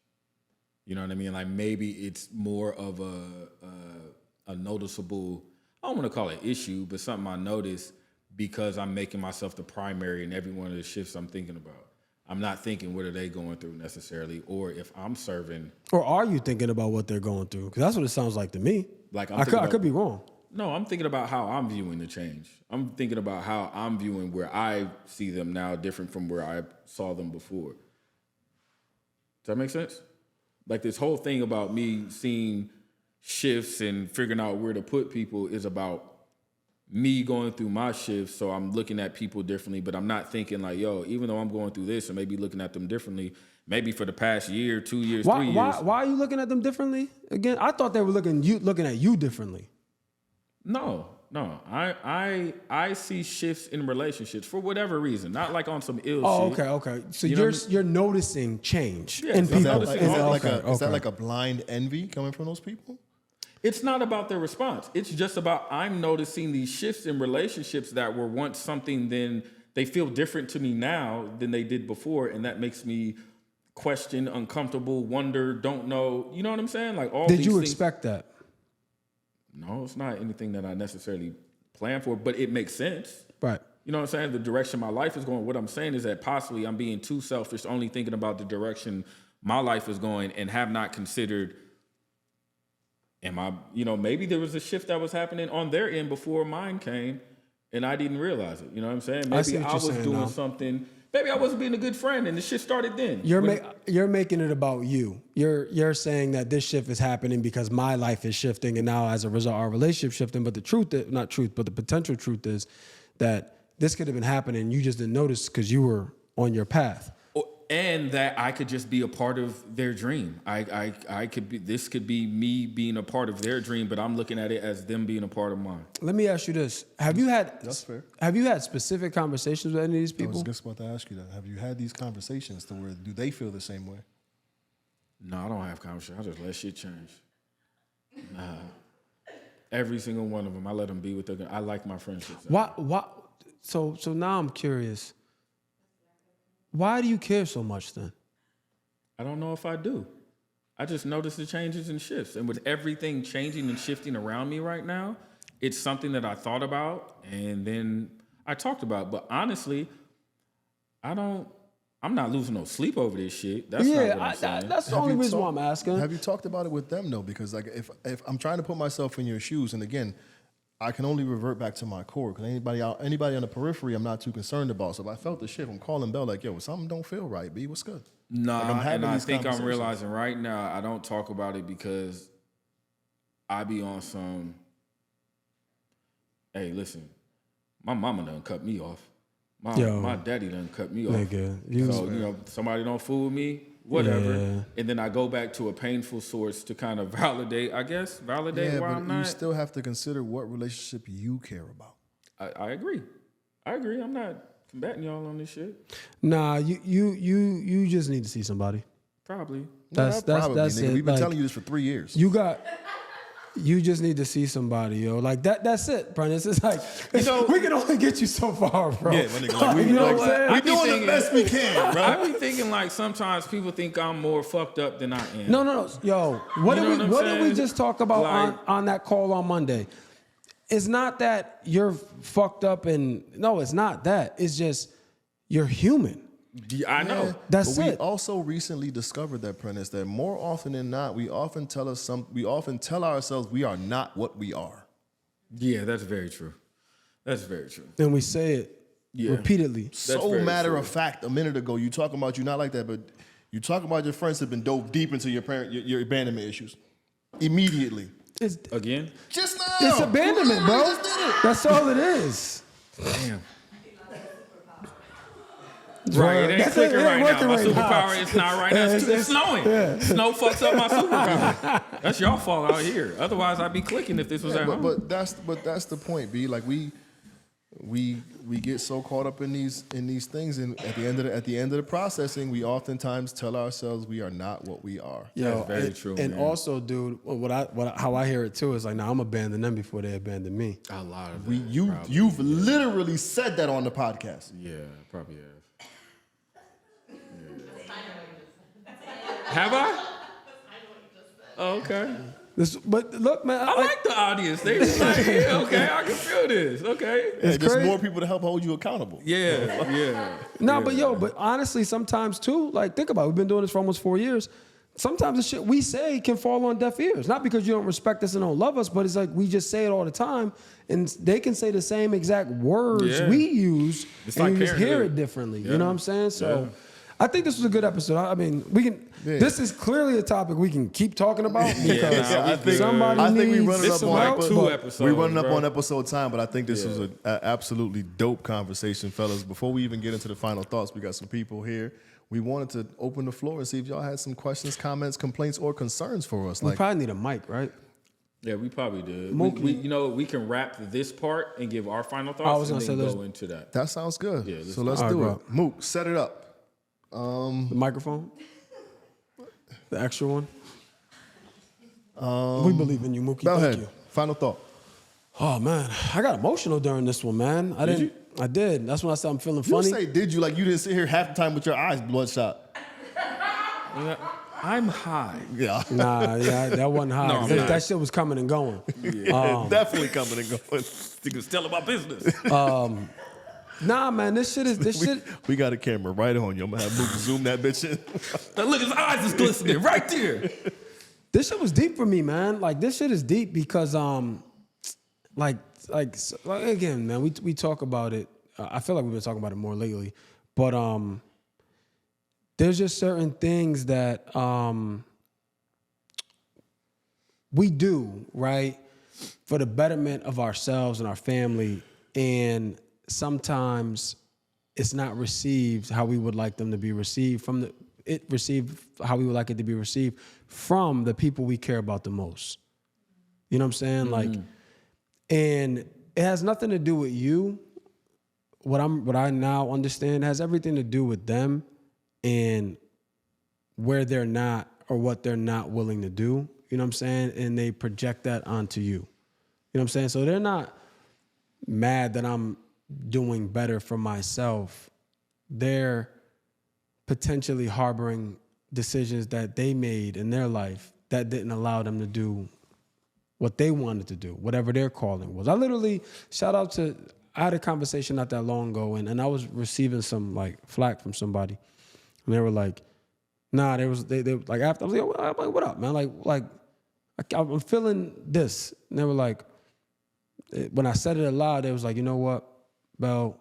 You know what I mean? Like maybe it's more of a noticeable, I don't want to call it issue, but something I notice because I'm making myself the primary in every one of the shifts I'm thinking about. I'm not thinking what are they going through necessarily, or if I'm serving. Or are you thinking about what they're going through? Because that's what it sounds like to me. Like I could be wrong. No, I'm thinking about how I'm viewing the change. I'm thinking about how I'm viewing where I see them now different from where I saw them before. Does that make sense? Like this whole thing about me seeing shifts and figuring out where to put people is about me going through my shifts. So I'm looking at people differently, but I'm not thinking like, yo, even though I'm going through this and maybe looking at them differently, maybe for the past year, 2 years, 3 years. Why are you looking at them differently? Again, I thought they were looking at you differently. No. I see shifts in relationships for whatever reason, not like on some ill shit. Okay. So You know what I mean? you're noticing change Yeah, in so I'm people. noticing- Is that like a blind envy coming from those people? It's not about their response. It's just about I'm noticing these shifts in relationships that were once something, then they feel different to me now than they did before, and that makes me question, uncomfortable, wonder, don't know. You know what I'm saying? Like all. Did these you things. expect that? No, it's not anything that I necessarily plan for, but it makes sense. Right. You know what I'm saying? The direction my life is going. What I'm saying is that possibly I'm being too selfish, only thinking about the direction my life is going, and have not considered. Maybe there was a shift that was happening on their end before mine came, and I didn't realize it. You know what I'm saying? Maybe I was doing something. Maybe I wasn't being a good friend, and the shit started then. You're making it about you. You're saying that this shift is happening because my life is shifting, and now as a result, our relationship shifting. But the truth, not truth, but the potential truth is that this could have been happening. You just didn't notice because you were on your path. And that I could just be a part of their dream. I could be. This could be me being a part of their dream, but I'm looking at it as them being a part of mine. Let me ask you this: That's fair. Have you had specific conversations with any of these I people? was just about to ask you that. Have you had these conversations to where do they feel the same way? No, I don't have conversations. I just let shit change. Nah. Every single one of them, I let them be with their. I like my friendships. Why? So now I'm curious. Why do you care so much then? I don't know if I do. I just notice the changes and shifts. And with everything changing and shifting around me right now, it's something that I thought about and then I talked about. But honestly, I'm not losing no sleep over this shit. That's not what I'm saying. That's the only reason why I'm asking. Have you talked about it with them though? Because like if I'm trying to put myself in your shoes, and again, I can only revert back to my core because anybody on the periphery, I'm not too concerned about. So if I felt the shift, I'm calling Bell like, yo, something don't feel right, B. What's good? Nah, like and I think I'm realizing right now I don't talk about it because I be on some, hey, listen, my mama done cut me off. My daddy done cut me off. Nigga, So, somebody don't fool with me, whatever. Yeah. And then I go back to a painful source to kind of validate why but I'm not. you still have to consider what relationship you care about. I agree. I'm not combating y'all on this shit. Nah, you just need to see somebody. Probably. That's nigga. it. We've been Like, telling you this for 3 years. You just need to see somebody, yo. Like that's it, Prentice. It's like we can only get you so far, bro. Yeah, my nigga. Like, you know what I'm saying? we doing the best we can, bro. I be thinking like sometimes people think I'm more fucked up than I am. No. Yo, what did we just talk about Like- on that call on Monday? It's not that you're fucked up and no, it's not that. It's just you're human. Yeah, I know. That's but it. we also recently discovered that, Prentice, that more often than not, we often tell ourselves we are not what we are. Yeah, that's very true. That's very true. And we say it repeatedly. So very matter true. of fact, a minute ago, you talking about you not like that, but you talking about your friends have been dove deep into your abandonment issues. Immediately. It's Again? Just now. It's abandonment, bro. Just did it. That's all it is. Damn. Right, it ain't That's clicking it right ain't now. working My right now. superpower is not right now. It's snowing. Snow fucks up my superpower. That's y'all fault out here. Otherwise, I'd be clicking if this was at home. But that's the point, B. Like we get so caught up in these things, and at the end of the processing, we oftentimes tell ourselves we are not what we are. Yo, That's very true, And man. also, dude, how I hear it too is like, now I'm abandon them before they abandon me. A lot of You've literally said that on the podcast. Yeah, probably have. Have I? Oh, okay. But look, man, I like the audience. They just like, yeah, okay, I can feel this. Okay. It's just crazy. more people to help hold you accountable. Yeah. No, but honestly, sometimes too, like think about it. We've been doing this for almost 4 years. Sometimes the shit we say can fall on deaf ears. Not because you don't respect us and don't love us, but it's like we just say it all the time. And they can say the same exact words we use, It's and like you just hear parenthood. it differently. Yeah. You know what I'm saying? So Yeah. I think this was a good episode. I mean, we can. Yeah. This is clearly a topic we can keep talking about because nah, we I think, somebody I think we needs running up some on help, like 2 but- episodes. we running up bro. on episode time, but I think this was an absolutely dope conversation, fellas. Before we even get into the final thoughts, we got some people here. We wanted to open the floor and see if y'all had some questions, comments, complaints, or concerns for us. We Like, probably need a mic, right? Yeah, we probably did. Mookie. We can wrap this part and give our final I thoughts was and gonna then say go into that. that sounds good. Yeah, let's so let's do it. do All it. Mook, set it up. The microphone, the extra one. We believe in you, Mookie. Go Thank ahead. you. Final thought. Oh man, I got emotional during this one, man. I didn't. I did. That's when I said I'm feeling You funny. say, did you? Like, you didn't sit here half the time with your eyes bloodshot. I'm high. Yeah. Nah, yeah, that wasn't high. No, 'cause I'm not. that shit was coming and going. Definitely coming and going. Niggas telling my business. Nah, man, this shit. We got a camera right on you. I'm going to have Mook zoom that bitch in. Now look, his eyes is glistening right there. This shit was deep for me, man. Like this shit is deep because like again, man, we talk about it. I feel like we've been talking about it more lately, but there's just certain things that we do right for the betterment of ourselves and our family, and sometimes it's not received how we would like them to be received received how we would like it to be received from the people we care about the most. You know what I'm saying? Like, and it has nothing to do with you. What I now understand has everything to do with them and where they're not or what they're not willing to do. You know what I'm saying? And they project that onto you. You know what I'm saying? So they're not mad that I'm doing better for myself. They're potentially harboring decisions that they made in their life that didn't allow them to do what they wanted to do, whatever their calling was. I literally, I had a conversation not that long ago, and I was receiving some like flack from somebody, and they were like, nah, they like after, I was like, what up, man? Like I'm feeling this. And they were like, when I said it aloud, they was like, you know what, Bell,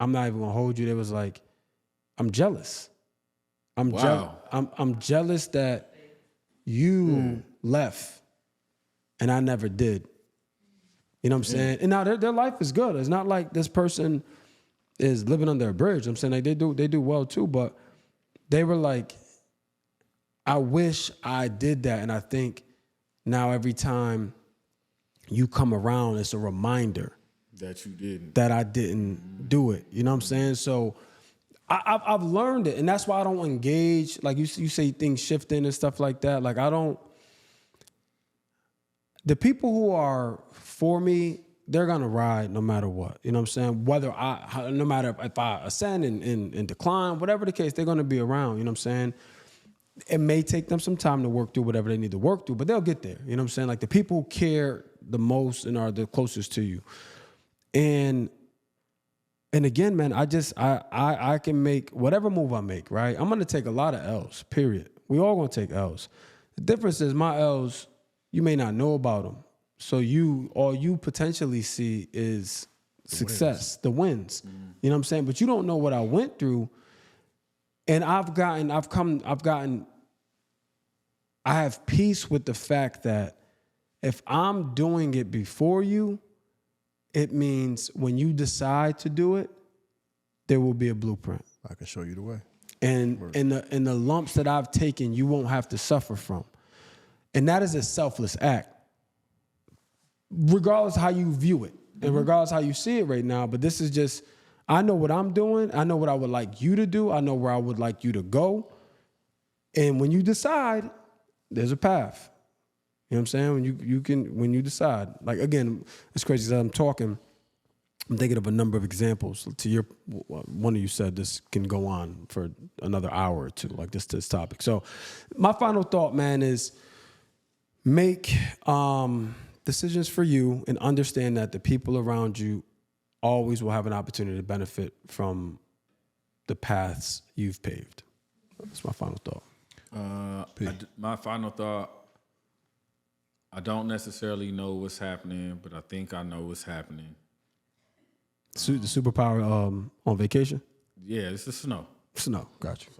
I'm not even gonna hold you. They was like, I'm jealous. Wow. I'm jealous that you left and I never did. You know what I'm saying? And now their life is good. It's not like this person is living under a bridge. I'm saying like they do well too, but they were like, I wish I did that. And I think now every time you come around, it's a reminder That you didn't. that I didn't do it. You know what I'm saying? So I've learned it, and that's why I don't engage. Like you say things shifting and stuff like that. Like I don't. The people who are for me, they're gonna ride no matter what. You know what I'm saying? No matter if I ascend and decline, whatever the case, they're gonna be around. You know what I'm saying? It may take them some time to work through whatever they need to work through, but they'll get there. You know what I'm saying? Like the people who care the most and are the closest to you. And again, man, I can make whatever move I make, right? I'm gonna take a lot of L's, period. We all gonna take L's. The difference is my L's, you may not know about them. So all you potentially see is success, the wins. You know what I'm saying? But you don't know what I went through. And I have peace with the fact that if I'm doing it before you, it means when you decide to do it, there will be a blueprint. I can show you the way. And the lumps that I've taken, you won't have to suffer from. And that is a selfless act, regardless how you view it and regardless how you see it right now. But this is just, I know what I'm doing. I know what I would like you to do. I know where I would like you to go. And when you decide, there's a path. You know what I'm saying? When you decide. Like, again, it's crazy that I'm talking. I'm thinking of a number of examples. To your one of you said this can go on for another hour or two, like this topic. So, my final thought, man, is make decisions for you and understand that the people around you always will have an opportunity to benefit from the paths you've paved. That's my final thought. My final thought, I don't necessarily know what's happening, but I think I know what's happening. The superpower on vacation? Yeah, it's the snow. Snow. Got you.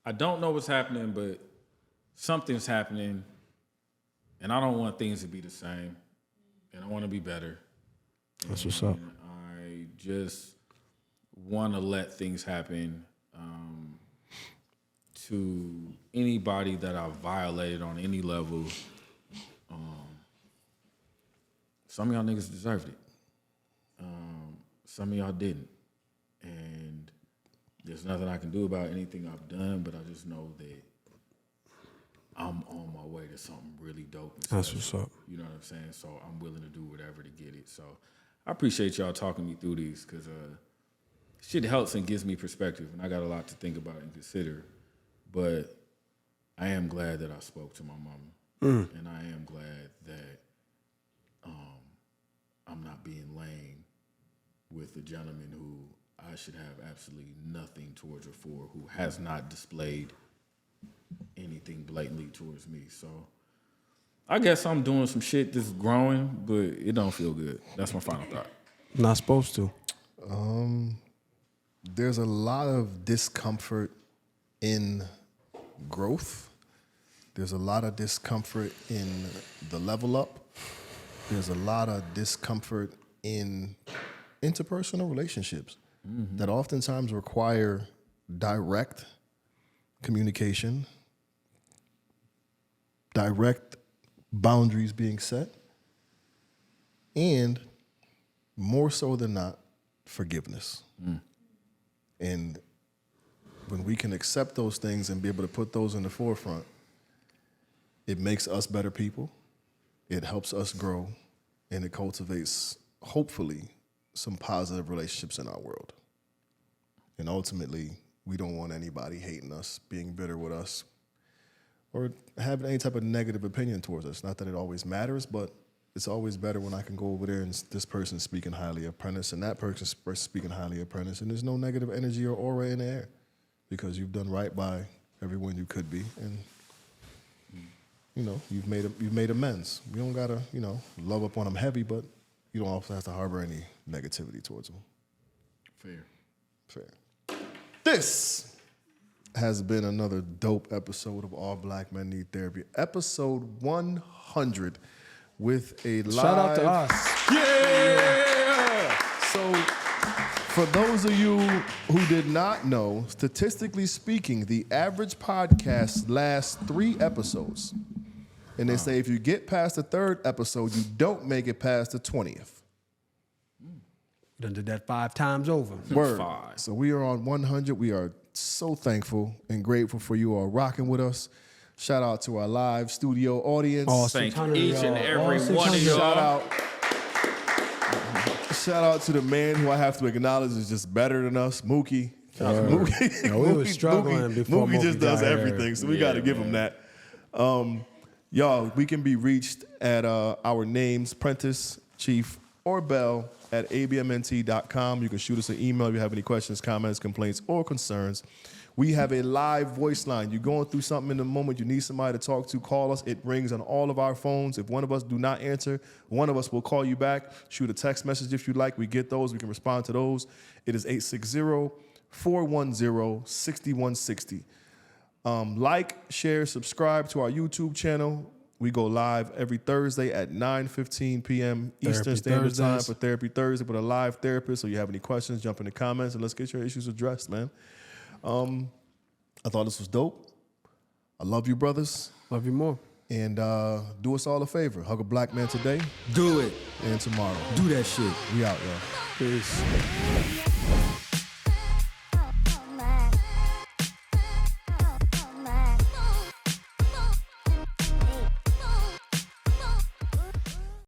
I don't know what's happening, but something's happening, and I don't want things to be the same, and I want to be better. That's what's up. I just want to let things happen to anybody that I've violated on any level. Some of y'all niggas deserved it. Some of y'all didn't. And there's nothing I can do about anything I've done, but I just know that I'm on my way to something really dope. That's what's up. You know what I'm saying? So I'm willing to do whatever to get it. So I appreciate y'all talking me through these because shit helps and gives me perspective, and I got a lot to think about and consider. But I am glad that I spoke to my mama, and I am glad that I'm not being lame with a gentleman who I should have absolutely nothing towards her for, who has not displayed anything blatantly towards me. So I guess I'm doing some shit that's growing, but it don't feel good. That's my final thought. Not supposed to. There's a lot of discomfort in growth. There's a lot of discomfort in the level up. There's a lot of discomfort in interpersonal relationships that oftentimes require direct communication, direct boundaries being set, and more so than not, forgiveness. And when we can accept those things and be able to put those in the forefront, it makes us better people. It helps us grow, and it cultivates, hopefully, some positive relationships in our world. And ultimately, we don't want anybody hating us, being bitter with us, or having any type of negative opinion towards us. Not that it always matters, but it's always better when I can go over there and this person's speaking highly of Prentice and that person's speaking highly of Prentice, and there's no negative energy or aura in the air because you've done right by everyone you could be, and you've made amends. We don't gotta love up on them heavy, but you don't also have to harbor any negativity towards them. Fair. This has been another dope episode of All Black Men Need Therapy, episode 100 with a live. Shout out to us. Yeah! So, for those of you who did not know, statistically speaking, the average podcast lasts 3 episodes. And they say if you get past the 3rd episode, you don't make it past the 20th. Done did that 5 times over. Word. 5. So we are on 100. We are so thankful and grateful for you all rocking with us. Shout out to our live studio audience. Thank each and every one of y'all. Shout out to the man who I have to acknowledge is just better than us, Mookie. Mookie. No, we were struggling before Mookie just Mookie does got here. everything, so we got to give him that. Y'all, we can be reached at our names, Prentice, Chief, or Bell at abmnt.com. You can shoot us an email if you have any questions, comments, complaints, or concerns. We have a live voice line. You're going through something in the moment, you need somebody to talk to, call us. It rings on all of our phones. If one of us do not answer, one of us will call you back. Shoot a text message if you like. We get those. We can respond to those. It is 860-410-6160. Like, share, subscribe to our YouTube channel. We go live every Thursday at 9:15 p.m. Eastern Standard Time for Therapy Thursday with a live therapist. So you have any questions, jump in the comments and let's get your issues addressed, man. I thought this was dope. I love you, brothers. Love you more. And do us all a favor. Hug a black man today Do it. and tomorrow. Do that shit. We out, y'all. Peace.